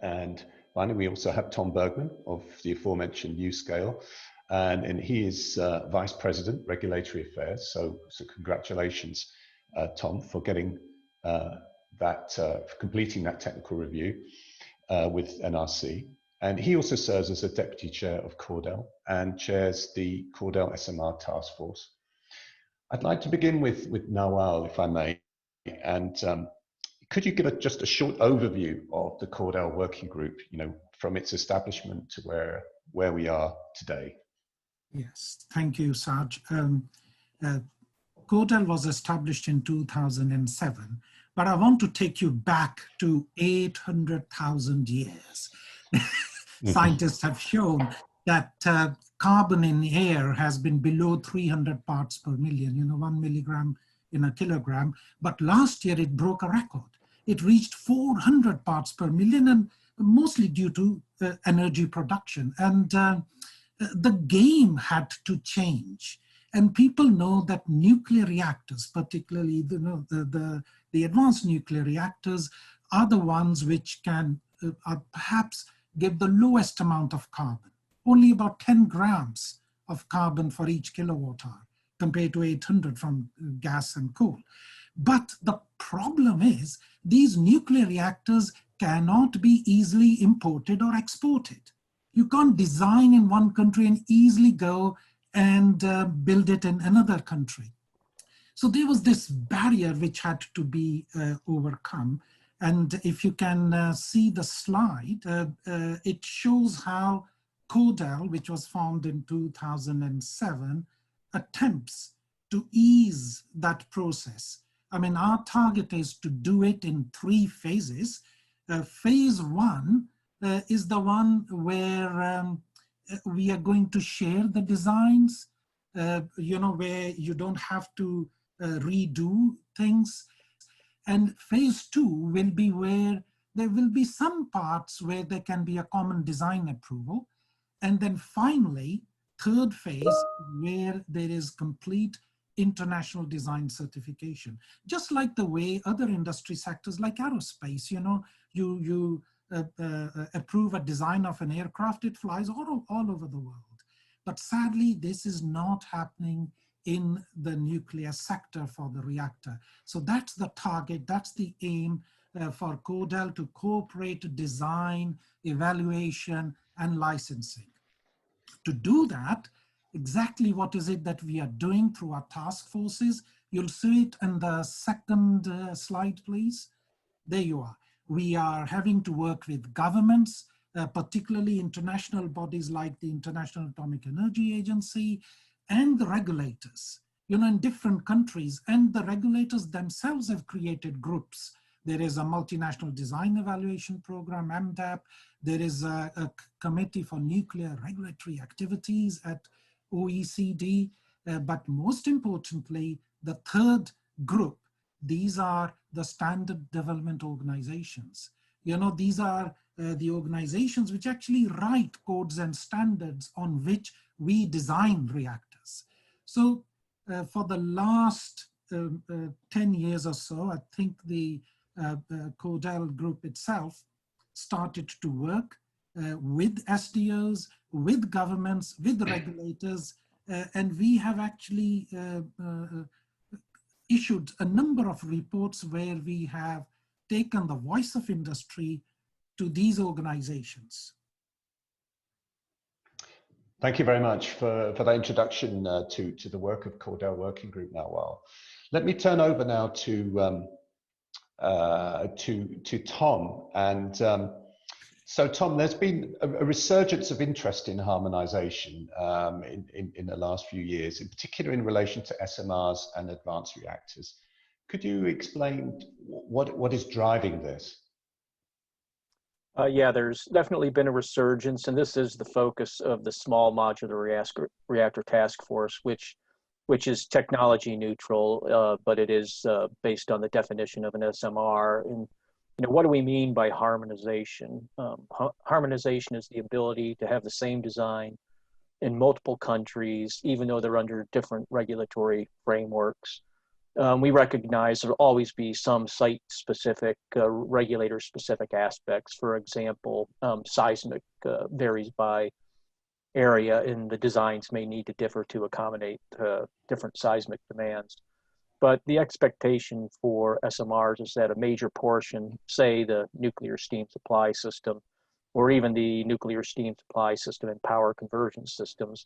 And finally, we also have Tom Bergman of the aforementioned NuScale, and he is Vice President, Regulatory Affairs. So congratulations, Tom, for getting for completing that technical review with NRC. And he also serves as a deputy chair of Cordel and chairs the Cordel SMR task force. I'd like to begin with Nawal, if I may. And could you give just a short overview of the Cordel working group, from its establishment to where we are today? Yes, thank you, Serge. Cordel was established in 2007, but I want to take you back to 800,000 years. Scientists have shown that carbon in air has been below 300 parts per million, 1 milligram in a kilogram. But last year it broke a record. It reached 400 parts per million, and mostly due to energy production. And the game had to change. And people know that nuclear reactors, particularly the advanced nuclear reactors, are the ones which can perhaps give the lowest amount of carbon, only about 10 grams of carbon for each kilowatt hour, compared to 800 from gas and coal. But the problem is these nuclear reactors cannot be easily imported or exported. You can't design in one country and easily go and build it in another country. So there was this barrier which had to be overcome. And if you can see the slide, it shows how Cordel, which was formed in 2007, attempts to ease that process. I mean, our target is to do it in 3 phases. Phase 1 is the one where we are going to share the designs, where you don't have to redo things. And phase 2 will be where there will be some parts where there can be a common design approval. And then finally, third phase, where there is complete international design certification. Just like the way other industry sectors like aerospace, you approve a design of an aircraft, it flies all over the world. But sadly, this is not happening in the nuclear sector for the reactor. So that's the target, that's the aim for Cordel, to cooperate design, evaluation, and licensing. To do that, exactly what is it that we are doing through our task forces? You'll see it in the second slide, please. There you are. We are having to work with governments, particularly international bodies like the International Atomic Energy Agency, and the regulators, in different countries. And the regulators themselves have created groups. There is a multinational design evaluation program, MDAP. There is a committee for nuclear regulatory activities at OECD. But most importantly, the third group, these are the standard development organizations. These are the organizations which actually write codes and standards on which we design reactors. So for the last 10 years or so, I think the Cordel group itself started to work with SDOs, with governments, with regulators, and we have actually issued a number of reports where we have taken the voice of industry to these organizations. Thank you very much for that introduction to the work of Cordel Working Group now. Let me turn over now to Tom. And so Tom, there's been a resurgence of interest in harmonization in the last few years, in particular in relation to SMRs and advanced reactors. Could you explain what is driving this? Yeah, there's definitely been a resurgence, and this is the focus of the Small Modular Reactor Task Force, which is technology neutral, but it is based on the definition of an SMR. And what do we mean by harmonization? Harmonization is the ability to have the same design in multiple countries, even though they're under different regulatory frameworks. We recognize there will always be some site-specific, regulator-specific aspects. For example, seismic varies by area, and the designs may need to differ to accommodate different seismic demands. But the expectation for SMRs is that a major portion, say the nuclear steam supply system, or even the nuclear steam supply system and power conversion systems,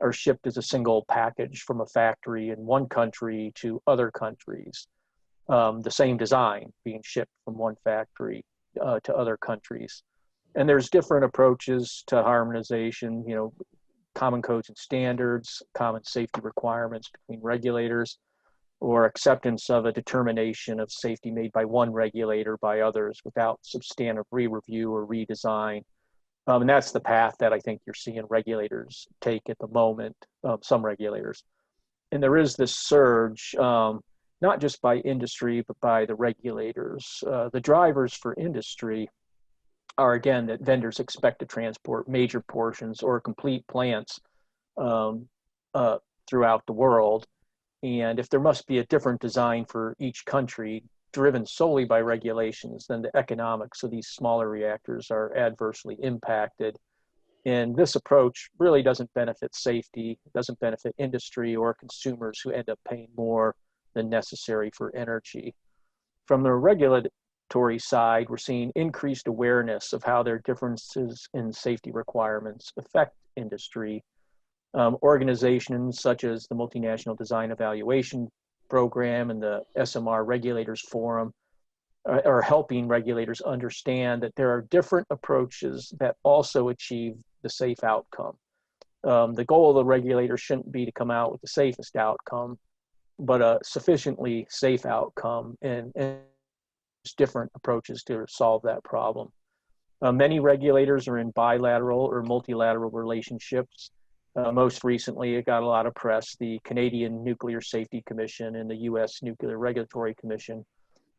are shipped as a single package from a factory in one country to other countries. The same design being shipped from one factory to other countries. And there's different approaches to harmonization, common codes and standards, common safety requirements between regulators, or acceptance of a determination of safety made by one regulator by others without substantive re-review or redesign. And that's the path that I think you're seeing regulators take at the moment, some regulators. And there is this surge, not just by industry, but by the regulators. The drivers for industry are, again, that vendors expect to transport major portions or complete plants throughout the world. And if there must be a different design for each country, driven solely by regulations, then the economics of these smaller reactors are adversely impacted. And this approach really doesn't benefit safety, doesn't benefit industry or consumers who end up paying more than necessary for energy. From the regulatory side, we're seeing increased awareness of how their differences in safety requirements affect industry. Organizations such as the Multinational Design Evaluation Program and the SMR Regulators Forum are helping regulators understand that there are different approaches that also achieve the safe outcome. The goal of the regulator shouldn't be to come out with the safest outcome, but a sufficiently safe outcome, and different approaches to solve that problem. Many regulators are in bilateral or multilateral relationships. Most recently, it got a lot of press. The Canadian Nuclear Safety Commission and the U.S. Nuclear Regulatory Commission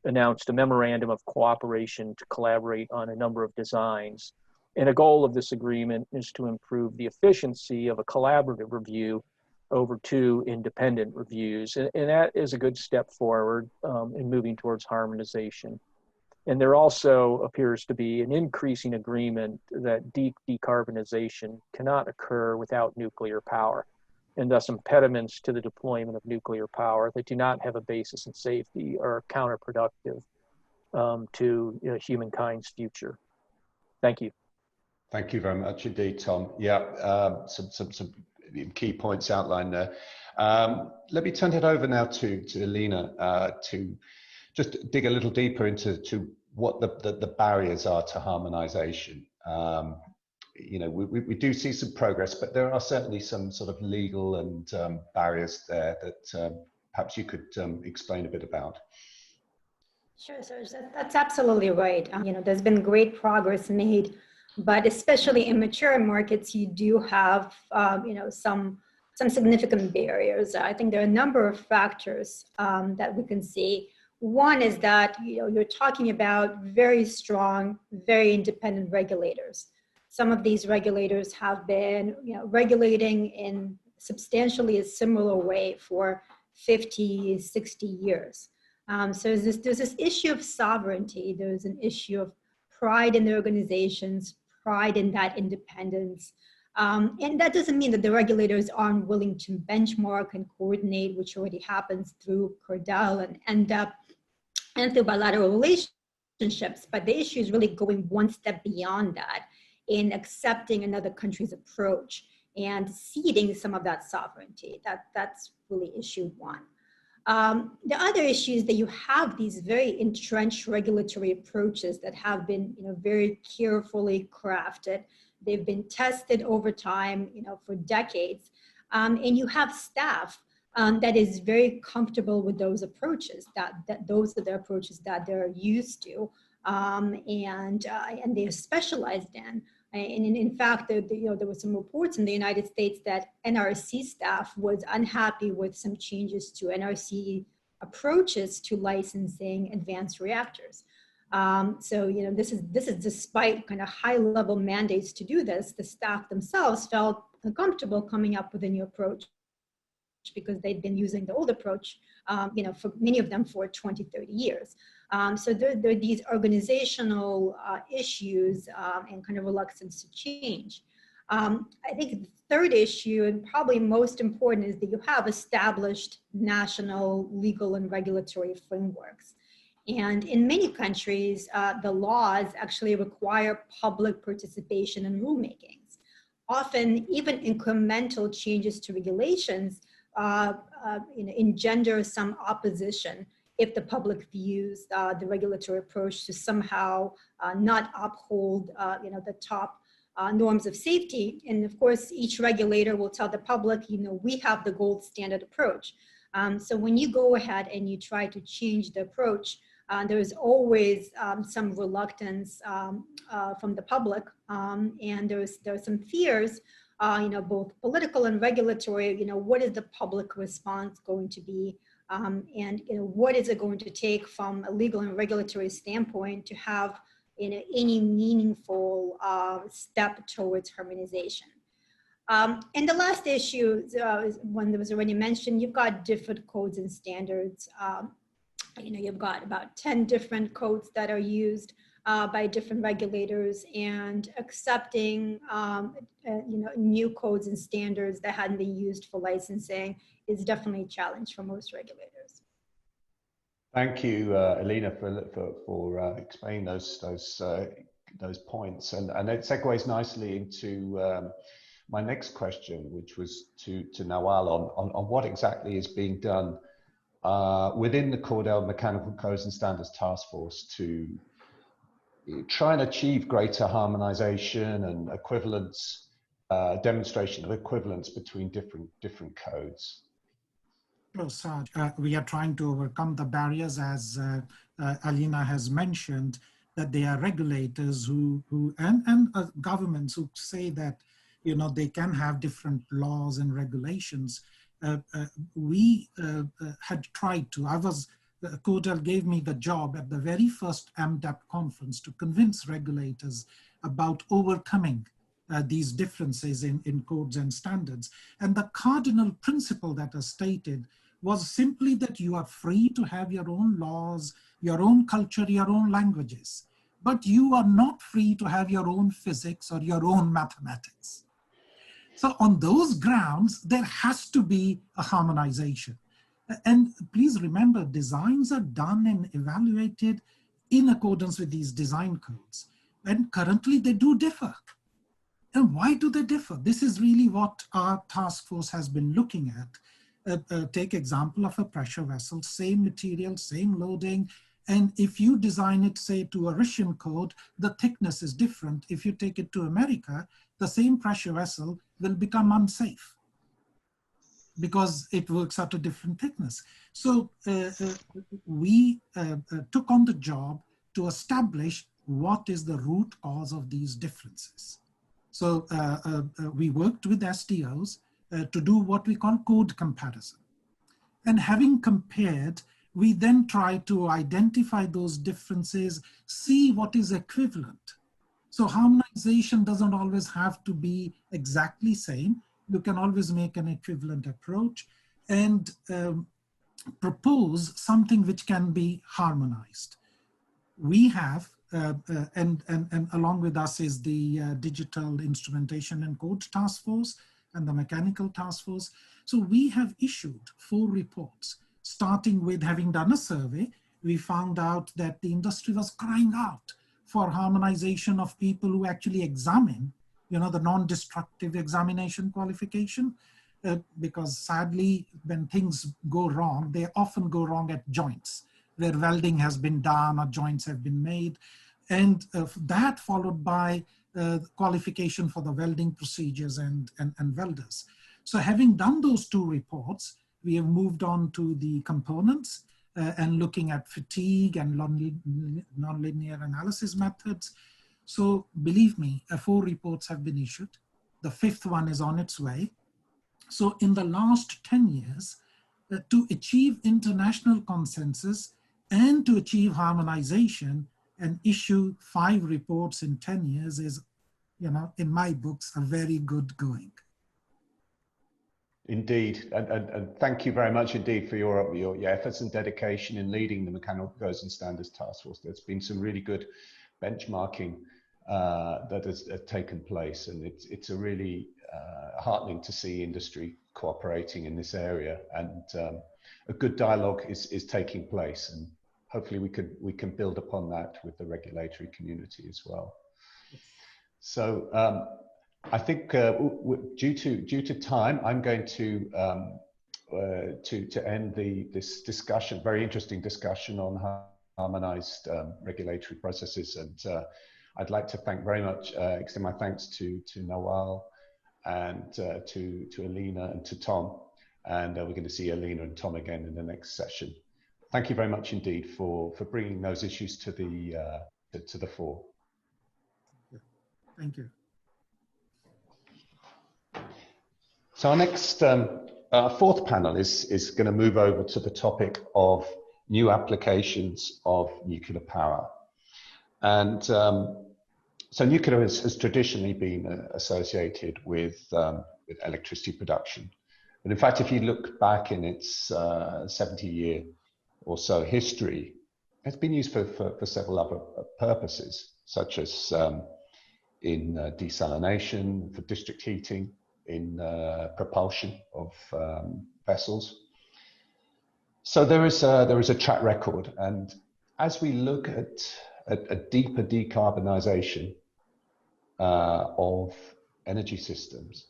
announced a memorandum of cooperation to collaborate on a number of designs. And a goal of this agreement is to improve the efficiency of a collaborative review over two independent reviews. And that is a good step forward in moving towards harmonization. And there also appears to be an increasing agreement that deep decarbonization cannot occur without nuclear power, and thus impediments to the deployment of nuclear power that do not have a basis in safety are counterproductive to humankind's future. Thank you. Thank you very much indeed, Tom. Yeah, some key points outlined there. Let me turn it over now to Alina to just dig a little deeper into what the barriers are to harmonization. We do see some progress, but there are certainly some sort of legal and barriers there that perhaps you could explain a bit about. Sure, Serge, that's absolutely right. There's been great progress made, but especially in mature markets, you do have, some significant barriers. I think there are a number of factors that we can see. One is that you're talking about very strong, very independent regulators. Some of these regulators have been regulating in substantially a similar way for 50, 60 years. So there's this issue of sovereignty. There's an issue of pride in the organizations, pride in that independence. And that doesn't mean that the regulators aren't willing to benchmark and coordinate, which already happens through Cordell and through bilateral relationships. But the issue is really going one step beyond that in accepting another country's approach and ceding some of that sovereignty. That's really issue one. The other issue is that you have these very entrenched regulatory approaches that have been very carefully crafted. They've been tested over time, for decades. And you have staff that is very comfortable with those approaches, that those are the approaches that they're used to and they're specialized in. And in fact, there were some reports in the United States that NRC staff was unhappy with some changes to NRC approaches to licensing advanced reactors. So, this is despite kind of high-level mandates to do this. The staff themselves felt uncomfortable coming up with a new approach because they'd been using the old approach, for many of them for 20, 30 years. So there are these organizational issues and kind of reluctance to change. I think the third issue, and probably most important, is that you have established national legal and regulatory frameworks. And in many countries, the laws actually require public participation in rulemakings. Often, even incremental changes to regulations engender some opposition if the public views the regulatory approach to somehow not uphold the top norms of safety. And of course, each regulator will tell the public, we have the gold standard approach. So when you go ahead and you try to change the approach, there's always some reluctance from the public, and there's some fears, both political and regulatory. What is the public response going to be, and what is it going to take from a legal and regulatory standpoint to have any meaningful step towards harmonization. And the last issue is one that was already mentioned. You've got different codes and standards. You've got about 10 different codes that are used by different regulators, and accepting new codes and standards that hadn't been used for licensing is definitely a challenge for most regulators. Thank you, Elena, for explaining those points, and it segues nicely into my next question, which was to Nawal on what exactly is being done within the Cordell Mechanical Codes and Standards Task Force to try and achieve greater harmonization and equivalence, demonstration of equivalence between different codes. Well, Serge, we are trying to overcome the barriers, as Alina has mentioned, that there are regulators and governments who say that they can have different laws and regulations. We had tried to. Cordell gave me the job at the very first MDAP conference to convince regulators about overcoming these differences in codes and standards. And the cardinal principle that is stated was simply that you are free to have your own laws, your own culture, your own languages, but you are not free to have your own physics or your own mathematics. So on those grounds, there has to be a harmonization. And please remember, designs are done and evaluated in accordance with these design codes. And currently they do differ. And why do they differ? This is really what our task force has been looking at. Take example of a pressure vessel, same material, same loading. And if you design it, say, to a Russian code, the thickness is different. If you take it to America, the same pressure vessel will become unsafe because it works at a different thickness. So we took on the job to establish what is the root cause of these differences. So we worked with SDOs to do what we call code comparison. And having compared, we then try to identify those differences, see what is equivalent. So harmonization doesn't always have to be exactly same. You can always make an equivalent approach and propose something which can be harmonized. We have, and along with us is the Digital Instrumentation and Code Task Force and the Mechanical Task Force. So we have issued 4 reports, starting with having done a survey. We found out that the industry was crying out for harmonization of people who actually examine, the non-destructive examination qualification, because sadly, when things go wrong, they often go wrong at joints, where welding has been done or joints have been made. And that followed by qualification for the welding procedures and welders. So having done those 2 reports, we have moved on to the components and looking at fatigue and nonlinear analysis methods. So believe me, 4 reports have been issued. The 5th one is on its way. So in the last 10 years, to achieve international consensus and to achieve harmonization, and issue 5 reports in 10 years is, you know, in my books, a very good going. Indeed, and thank you very much indeed for your efforts and dedication in leading the Mechanical Codes and Standards Task Force. There's been some really good benchmarking that has taken place, and it's a really heartening to see industry cooperating in this area, and a good dialogue is taking place, and hopefully we can build upon that with the regulatory community as well. So I think due to time, I'm going to end this discussion, very interesting discussion on harmonized regulatory processes, and I'd like to thank very much, extend my thanks to Nawal and to Alina and to Tom, and we're going to see Alina and Tom again in the next session. Thank you very much indeed for bringing those issues to the fore. Thank you. So our next, our fourth panel is going to move over to the topic of new applications of nuclear power. And so nuclear has traditionally been associated with electricity production. But in fact, if you look back in its 70-year or so history, it's been used for several other purposes, such as in desalination, for district heating, in propulsion of vessels. So there is a track record, and as we look at a deeper decarbonization of energy systems,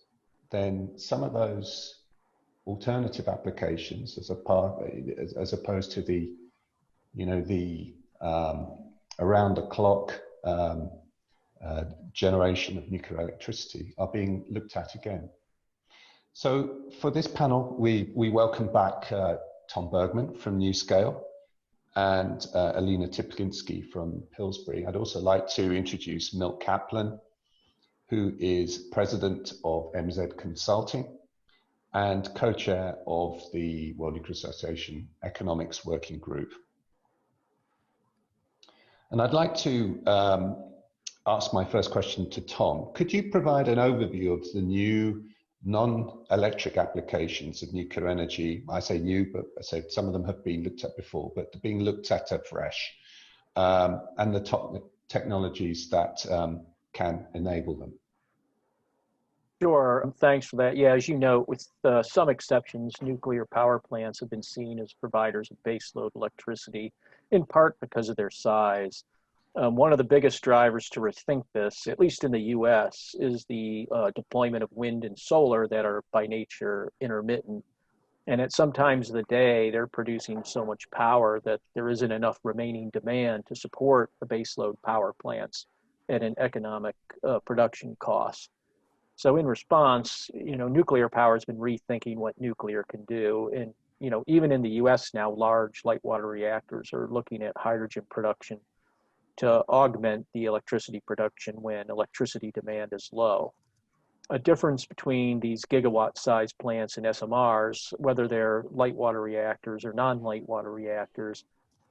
then some of those alternative applications, as opposed to the, you know, the around the clock generation of nuclear electricity, are being looked at again. So for this panel, we welcome back Tom Bergman from NuScale and Alina Tiplinski from Pillsbury. I'd also like to introduce Milt Kaplan, who is president of MZ Consulting and co-chair of the World Nuclear Association Economics Working Group. And I'd like to ask my first question to Tom. Could you provide an overview of the new non-electric applications of nuclear energy? I say new, but I say some of them have been looked at before, but they're being looked at afresh, and the top technologies that can enable them. Sure, thanks for that. Yeah, as you know, with some exceptions, nuclear power plants have been seen as providers of baseload electricity, in part because of their size. One of the biggest drivers to rethink this, at least in the US, is the deployment of wind and solar that are by nature intermittent. And at some times of the day, they're producing so much power that there isn't enough remaining demand to support the baseload power plants at an economic production cost. So in response, you know, nuclear power has been rethinking what nuclear can do. And, you know, even in the US now, large light water reactors are looking at hydrogen production to augment the electricity production when electricity demand is low. A difference between these gigawatt-sized plants and SMRs, whether they're light water reactors or non-light water reactors,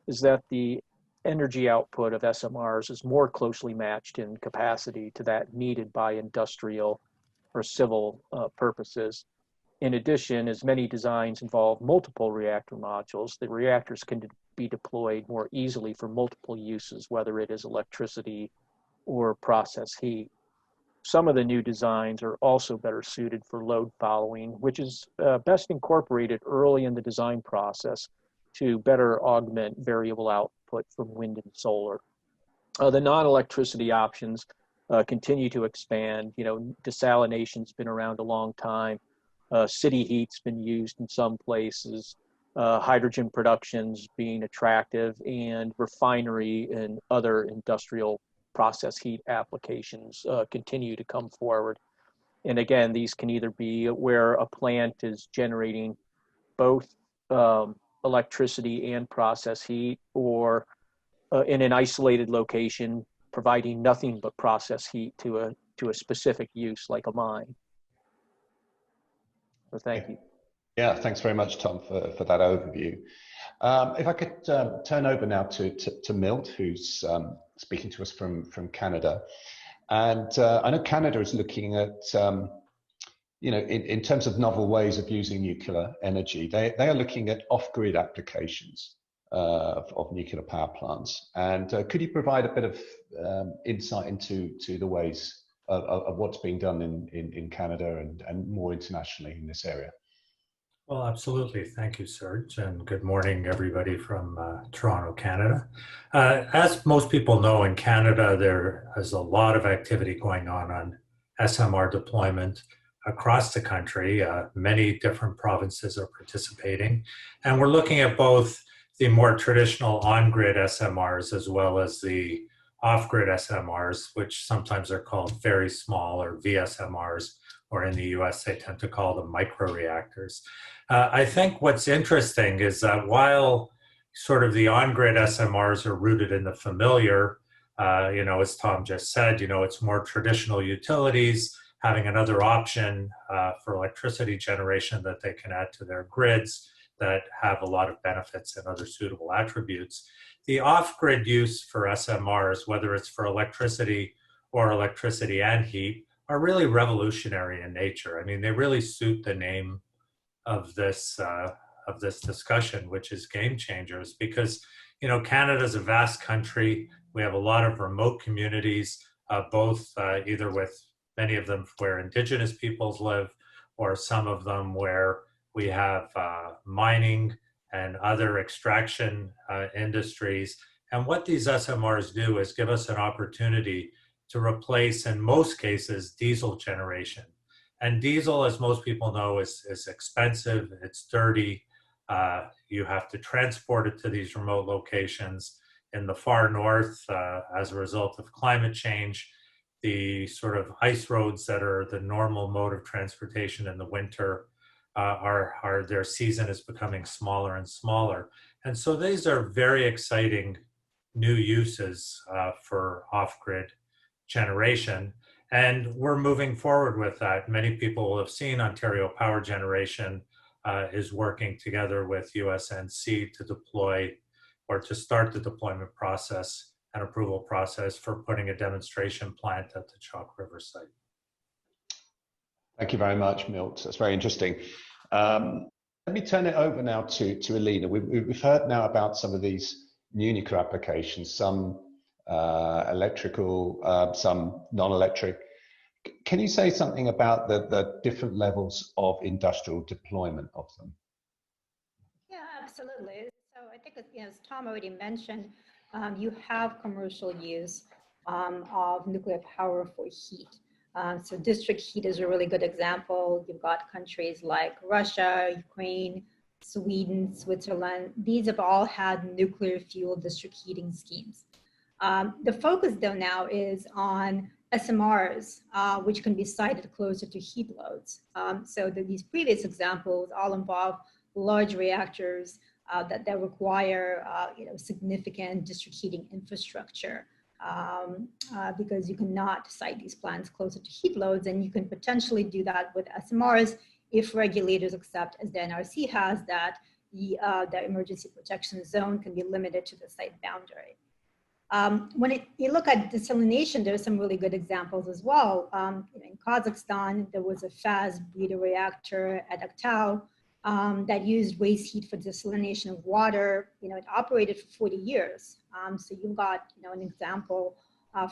is that the energy output of SMRs is more closely matched in capacity to that needed by industrial or civil purposes. In addition, as many designs involve multiple reactor modules, the reactors can be deployed more easily for multiple uses, whether it is electricity or process heat. Some of the new designs are also better suited for load following, which is best incorporated early in the design process to better augment variable output from wind and solar. The non-electricity options continue to expand. You know, desalination's been around a long time. City heat's been used in some places. Hydrogen production's being attractive, and refinery and other industrial process heat applications continue to come forward. And again, these can either be where a plant is generating both electricity and process heat, or in an isolated location, providing nothing but process heat to a specific use like a mine. So thank you. Yeah, thanks very much, Tom, for that overview. If I could turn over now to Milt, who's speaking to us from Canada. And I know Canada is looking at, you know, in terms of novel ways of using nuclear energy, they are looking at off-grid applications of nuclear power plants. And could you provide a bit of insight into the ways of what's being done in Canada and more internationally in this area? Well, absolutely. Thank you, Serge, and good morning, everybody from Toronto, Canada. As most people know, in Canada, there is a lot of activity going on SMR deployment across the country. Many different provinces are participating, and we're looking at both the more traditional on-grid SMRs as well as the off-grid SMRs, which sometimes are called very small or VSMRs, or in the US, they tend to call them micro-reactors. I think what's interesting is that while sort of the on-grid SMRs are rooted in the familiar, you know, as Tom just said, you know, it's more traditional utilities having another option for electricity generation that they can add to their grids that have a lot of benefits and other suitable attributes. The off-grid use for SMRs, whether it's for electricity or electricity and heat, are really revolutionary in nature. I mean, they really suit the name of this discussion, which is game changers, because, you know, Canada's a vast country. We have a lot of remote communities, both either with many of them where Indigenous peoples live, or some of them where we have mining and other extraction industries. And what these SMRs do is give us an opportunity to replace, in most cases, diesel generation. And diesel, as most people know, is expensive, it's dirty. You have to transport it to these remote locations. In the far north, as a result of climate change, the sort of ice roads that are the normal mode of transportation in the winter their season is becoming smaller and smaller. And so these are very exciting new uses for off-grid generation. And we're moving forward with that. Many people will have seen Ontario Power Generation is working together with USNC to deploy or to start the deployment process and approval process for putting a demonstration plant at the Chalk River site. Thank you very much, Milt. That's very interesting. Let me turn it over now to Elena. We've heard now about some of these new nuclear applications, some electrical, some non-electric. Can you say something about the different levels of industrial deployment of them? Yeah, absolutely. So I think, as Tom already mentioned, you have commercial use of nuclear power for heat. So district heat is a really good example. You've got countries like Russia, Ukraine, Sweden, Switzerland. These have all had nuclear fuel district heating schemes. The focus though now is on SMRs, which can be sited closer to heat loads. So these previous examples all involve large reactors that require significant district heating infrastructure. Because you cannot site these plants closer to heat loads, and you can potentially do that with SMRs if regulators accept, as the NRC has, that the emergency protection zone can be limited to the site boundary. When you look at desalination, there are some really good examples as well. In Kazakhstan, there was a FAS breeder reactor at Aktau that used waste heat for desalination of water. It operated for 40 years. So you've got an example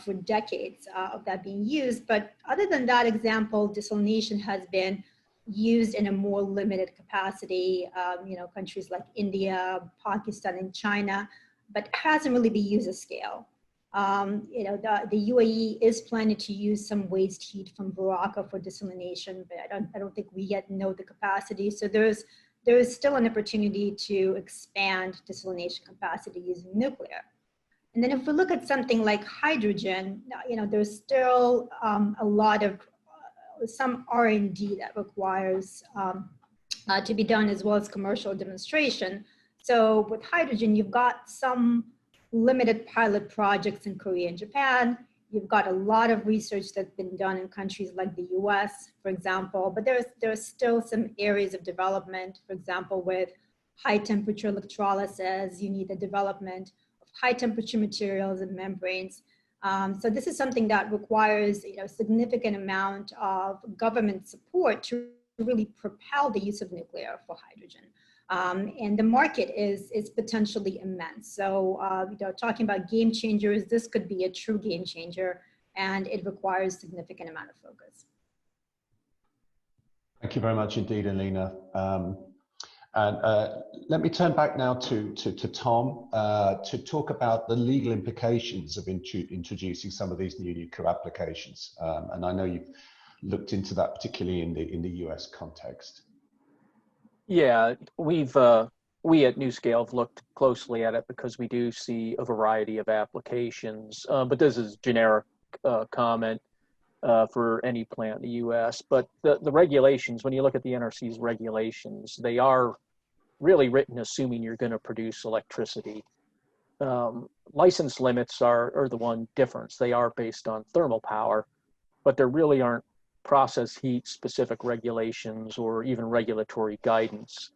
for decades of that being used. But other than that example, desalination has been used in a more limited capacity. Countries like India, Pakistan, and China, but hasn't really been used at scale. The UAE is planning to use some waste heat from Baraka for desalination, but I don't think we yet know the capacity. So there is still an opportunity to expand desalination capacity using nuclear. And then if we look at something like hydrogen, there's still a lot of some R&D that requires to be done, as well as commercial demonstration. So with hydrogen, you've got some limited pilot projects in Korea and Japan. You've got a lot of research that's been done in countries like the US, for example, but there are still some areas of development, for example, with high temperature electrolysis, you need the development of high temperature materials and membranes. So this is something that requires significant amount of government support to really propel the use of nuclear for hydrogen. And the market is potentially immense. So talking about game changers, this could be a true game changer, and it requires significant amount of focus. Thank you very much indeed, Alina. Let me turn back now to Tom to talk about the legal implications of introducing some of these new nuclear applications. And I know you've looked into that particularly in the US context. Yeah, we at NuScale have looked closely at it because we do see a variety of applications. But this is generic comment for any plant in the US. But the regulations, when you look at the NRC's regulations, they are really written assuming you're going to produce electricity. License limits are the one difference. They are based on thermal power, but there really aren't process heat specific regulations or even regulatory guidance.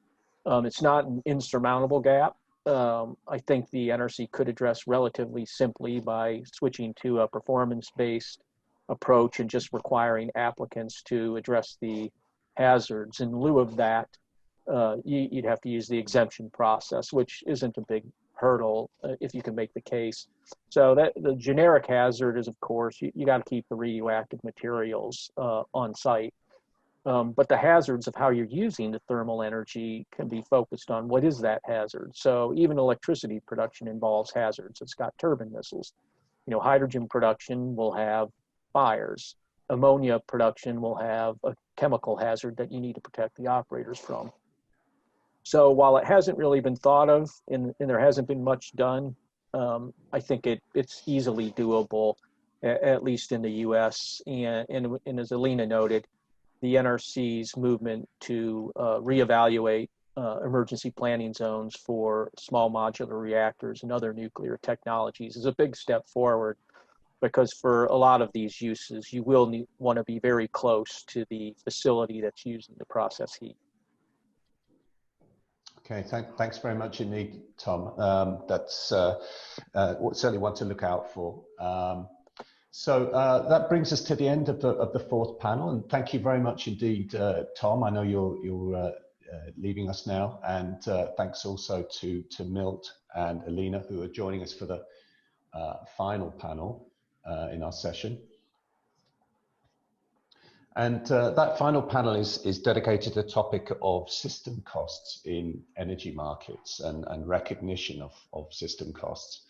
It's not an insurmountable gap. I think the NRC could address relatively simply by switching to a performance-based approach and just requiring applicants to address the hazards. In lieu of that, you'd have to use the exemption process, which isn't a big hurdle if you can make the case. So that the generic hazard is, of course, you got to keep the radioactive materials on site. But the hazards of how you're using the thermal energy can be focused on what is that hazard. So even electricity production involves hazards. It's got turbine missiles. Hydrogen production will have fires. Ammonia production will have a chemical hazard that you need to protect the operators from. So while it hasn't really been thought of and there hasn't been much done, I think it's easily doable, at least in the US. And as Alina noted, the NRC's movement to reevaluate emergency planning zones for small modular reactors and other nuclear technologies is a big step forward, because for a lot of these uses, you will want to be very close to the facility that's using the process heat. Okay, thanks very much indeed, Tom. That's certainly one to look out for. So that brings us to the end of the fourth panel, and thank you very much indeed, Tom. I know you're leaving us now, and thanks also to Milt and Alina, who are joining us for the final panel in our session. And that final panel is dedicated to the topic of system costs in energy markets and recognition of system costs.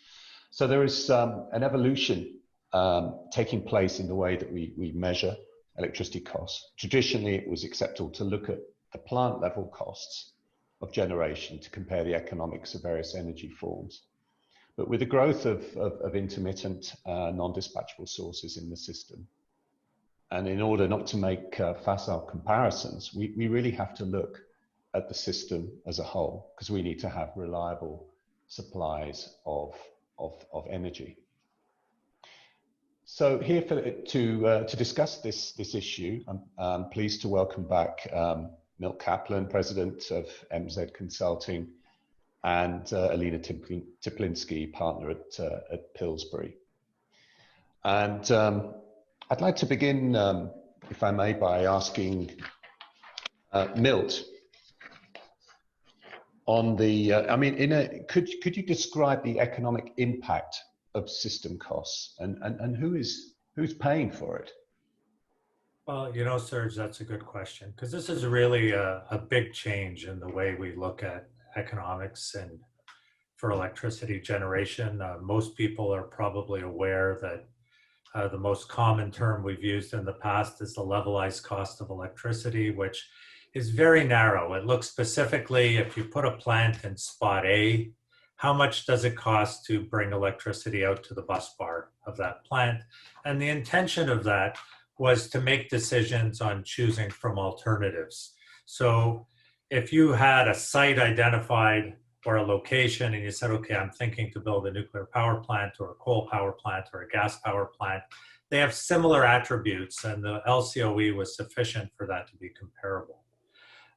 So there is an evolution taking place in the way that we measure electricity costs. Traditionally, it was acceptable to look at the plant level costs of generation to compare the economics of various energy forms. But with the growth of intermittent non-dispatchable sources in the system, and in order not to make facile comparisons, we really have to look at the system as a whole, because we need to have reliable supplies of energy. So here to discuss this issue, I'm pleased to welcome back Milt Kaplan, President of MZ Consulting, and Alina Teplinsky, partner at Pillsbury. And I'd like to begin, if I may, by asking Milt on the, could you describe the economic impact of system costs and who's paying for it? Well, Serge, that's a good question, because this is really a big change in the way we look at economics and for electricity generation. Most people are probably aware that the most common term we've used in the past is the levelized cost of electricity, which is very narrow. It looks specifically, if you put a plant in spot A, how much does it cost to bring electricity out to the bus bar of that plant? And the intention of that was to make decisions on choosing from alternatives. So if you had a site identified or a location and you said, okay, I'm thinking to build a nuclear power plant or a coal power plant or a gas power plant, they have similar attributes, and the LCOE was sufficient for that to be comparable.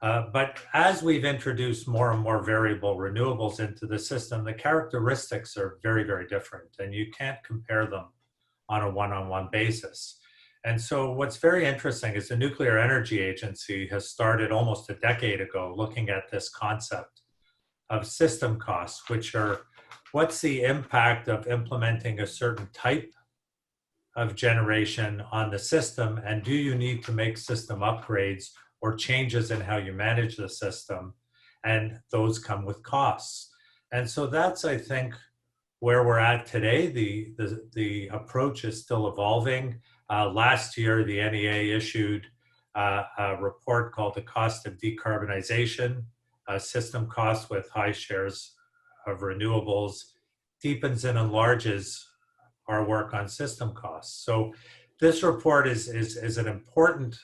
But as we've introduced more and more variable renewables into the system, the characteristics are very, very different, and you can't compare them on a one-on-one basis. And so what's very interesting is the Nuclear Energy Agency has started almost a decade ago looking at this concept of system costs, which are what's the impact of implementing a certain type of generation on the system, and do you need to make system upgrades or changes in how you manage the system, and those come with costs. And so that's, I think, where we're at today. The approach is still evolving. Last year, the NEA issued a report called The Cost of Decarbonization, System Costs with High Shares of Renewables, deepens and enlarges our work on system costs. So this report is an important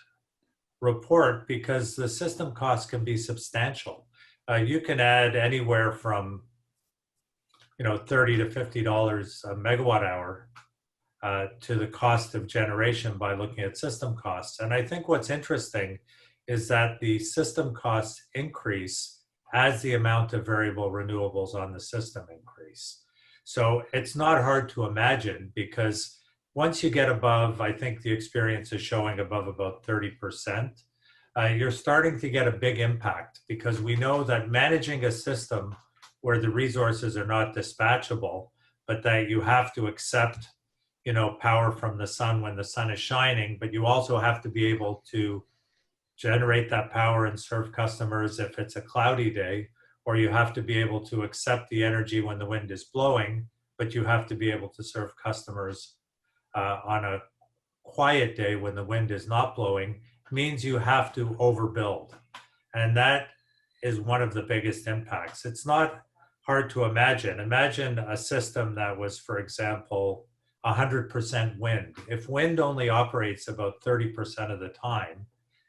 report because the system costs can be substantial. You can add anywhere from $30 to $50 a megawatt hour to the cost of generation by looking at system costs. And I think what's interesting is that the system costs increase as the amount of variable renewables on the system increase. So it's not hard to imagine, because once you get above, I think the experience is showing above about 30%, you're starting to get a big impact, because we know that managing a system where the resources are not dispatchable, but that you have to accept, power from the sun when the sun is shining, but you also have to be able to generate that power and serve customers if it's a cloudy day, or you have to be able to accept the energy when the wind is blowing, but you have to be able to serve customers on a quiet day when the wind is not blowing, means you have to overbuild. And that is one of the biggest impacts. It's not hard to imagine. Imagine a system that was, for example, 100% wind. If wind only operates about 30% of the time,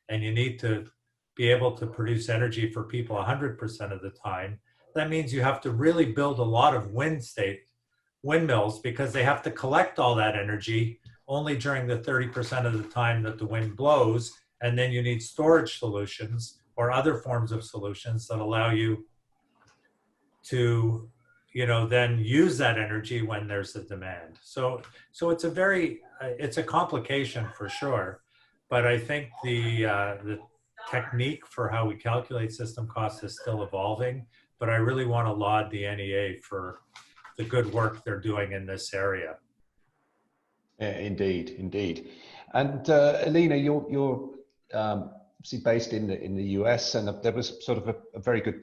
and you need to be able to produce energy for people 100% of the time, that means you have to really build a lot of windmills, because they have to collect all that energy only during the 30% of the time that the wind blows. And then you need storage solutions or other forms of solutions that allow you to, then use that energy when there's a demand. So it's a complication for sure. But I think the technique for how we calculate system costs is still evolving. But I really want to laud the NEA for the good work they're doing in this area. Indeed, indeed. And Alina, you're obviously based in the US, and there was sort of a very good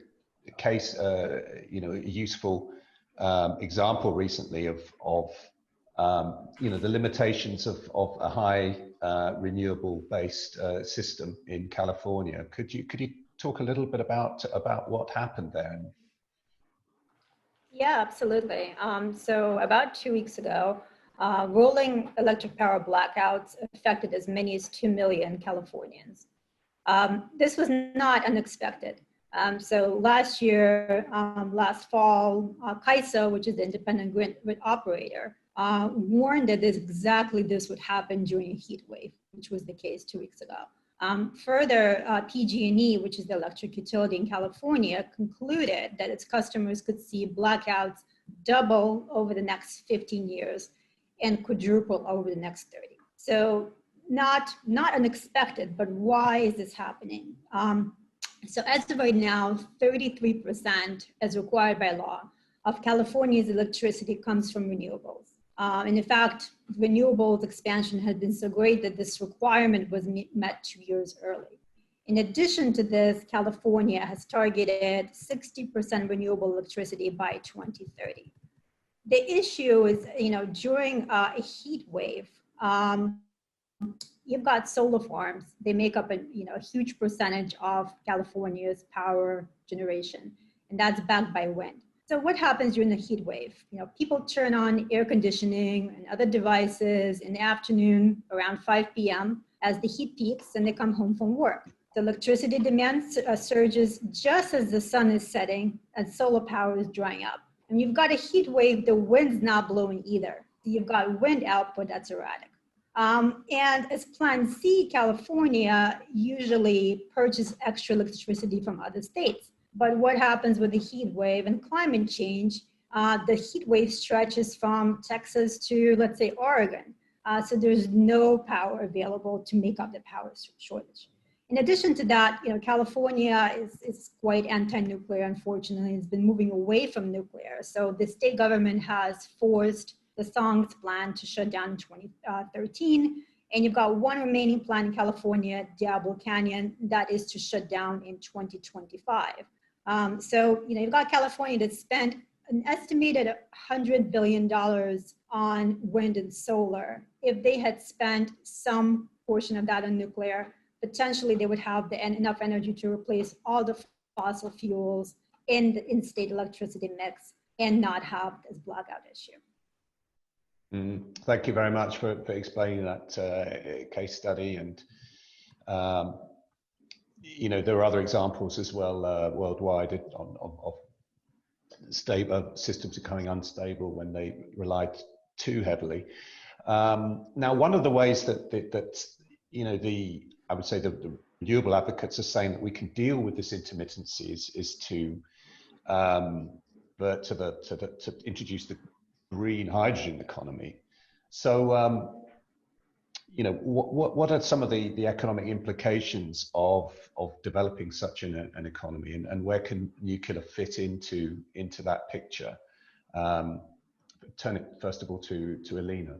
case, a useful example recently of the limitations of a high renewable based system in California. Could you talk a little bit about what happened there? Yeah, absolutely. So about 2 weeks ago, rolling electric power blackouts affected as many as 2 million Californians. This was not unexpected. So last year, last fall, CAISO, which is the independent grid operator, warned that exactly this would happen during a heat wave, which was the case 2 weeks ago. Further, PG&E, which is the electric utility in California, concluded that its customers could see blackouts double over the next 15 years and quadruple over the next 30. So not unexpected, but why is this happening? So as of right now, 33%, as required by law, of California's electricity comes from renewables. And in fact, renewables expansion has been so great that this requirement was met 2 years early. In addition to this, California has targeted 60% renewable electricity by 2030. The issue is, during a heat wave, you've got solar farms. They make up a huge percentage of California's power generation, and that's backed by wind. So what happens during the heat wave? People turn on air conditioning and other devices in the afternoon around 5 p.m. as the heat peaks and they come home from work. The electricity demand surges just as the sun is setting and solar power is drying up. And you've got a heat wave, the wind's not blowing either. So you've got wind output that's erratic. And as Plan C, California usually purchases extra electricity from other states. But what happens with the heat wave and climate change? The heat wave stretches from Texas to, let's say, Oregon. So there's no power available to make up the power shortage. In addition to that, California is quite anti-nuclear, unfortunately. It's been moving away from nuclear. So the state government has forced the Songs plan to shut down in 2013. And you've got one remaining plan in California, Diablo Canyon, that is to shut down in 2025. So, you've got California that spent an estimated $100 billion on wind and solar. If they had spent some portion of that on nuclear, potentially they would have enough energy to replace all the fossil fuels in the in-state electricity mix and not have this blackout issue. Thank you very much for explaining that case study. And, there are other examples as well worldwide of stable systems becoming unstable when they relied too heavily. Now, one of the ways that I would say the renewable advocates are saying that we can deal with this intermittency is to introduce the green hydrogen economy. So, what are some of the economic implications of developing such an economy, and where can nuclear fit into that picture? Turn it first of all to Elena.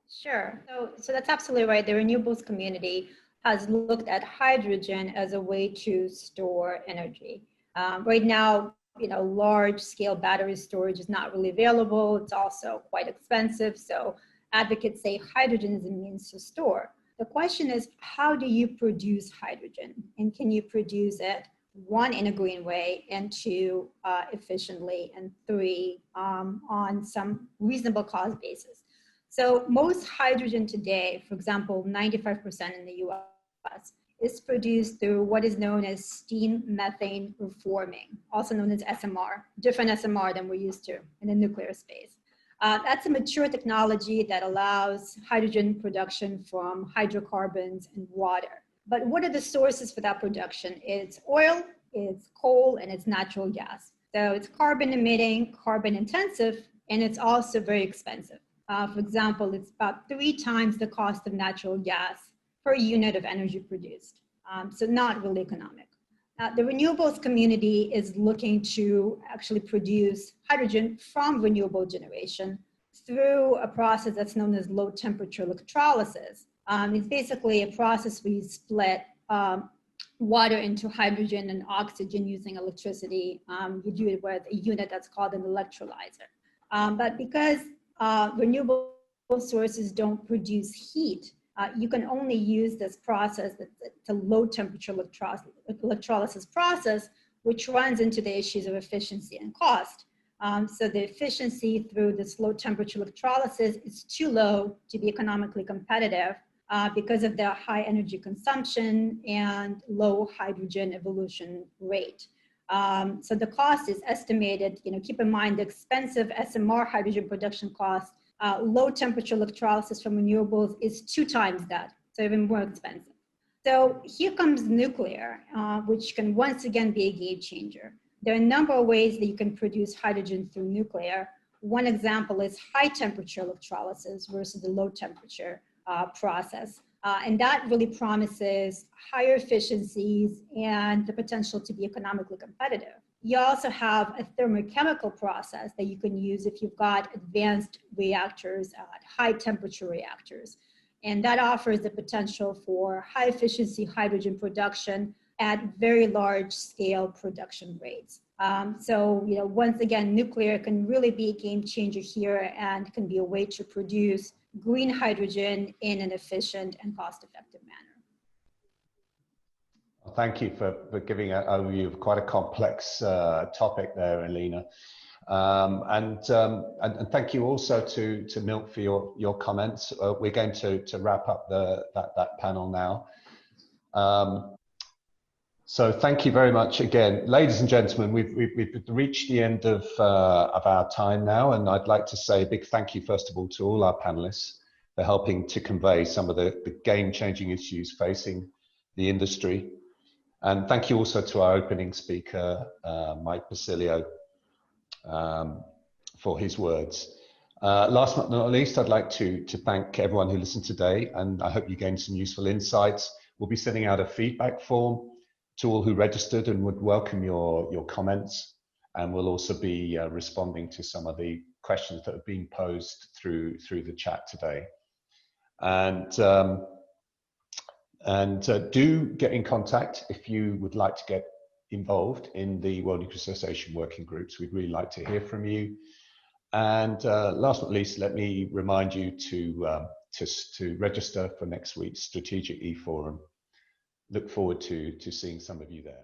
Sure. So that's absolutely right. The renewables community has looked at hydrogen as a way to store energy. Right now, large-scale battery storage is not really available. It's also quite expensive. So advocates say hydrogen is a means to store. The question is, how do you produce hydrogen? And can you produce it, one, in a green way, and two, efficiently, and three, on some reasonable cost basis? So most hydrogen today, for example, 95% in the US, is produced through what is known as steam methane reforming, also known as SMR, different SMR than we're used to in the nuclear space. That's a mature technology that allows hydrogen production from hydrocarbons and water. But what are the sources for that production? It's oil, it's coal, and it's natural gas. So it's carbon emitting, carbon intensive, and it's also very expensive. For example, it's about 3 times the cost of natural gas per unit of energy produced. So not really economic. The renewables community is looking to actually produce hydrogen from renewable generation through a process that's known as low temperature electrolysis. It's basically a process where you split water into hydrogen and oxygen using electricity. You do it with a unit that's called an electrolyzer. But because renewable sources don't produce heat, you can only use this process, the low temperature electrolysis process, which runs into the issues of efficiency and cost. So the efficiency through this low temperature electrolysis is too low to be economically competitive because of the high energy consumption and low hydrogen evolution rate. So the cost is estimated, keep in mind the expensive SMR hydrogen production cost, low temperature electrolysis from renewables is 2 times that, so even more expensive. So here comes nuclear, which can once again be a game changer. There are a number of ways that you can produce hydrogen through nuclear. One example is high temperature electrolysis versus the low temperature process. And that really promises higher efficiencies and the potential to be economically competitive. You also have a thermochemical process that you can use if you've got advanced reactors, high temperature reactors. And that offers the potential for high efficiency hydrogen production at very large scale production rates. So, once again, nuclear can really be a game changer here and can be a way to produce green hydrogen in an efficient and cost-effective manner. Thank you for giving an overview of quite a complex topic there, Elena. And thank you also to Milk for your comments. We're going to wrap up that panel now. So thank you very much again. Ladies and gentlemen, we've reached the end of our time now, and I'd like to say a big thank you, first of all, to all our panelists for helping to convey some of the game-changing issues facing the industry. And thank you also to our opening speaker, Mike Pacilio, for his words. Last but not least, I'd like to thank everyone who listened today, and I hope you gained some useful insights. We'll be sending out a feedback form to all who registered and would welcome your comments. And we'll also be responding to some of the questions that have been posed through the chat today. And do get in contact if you would like to get involved in the World Nuclear Association working groups. We'd really like to hear from you. And last but not least, let me remind you to register for next week's Strategic eForum. Look forward to seeing some of you there.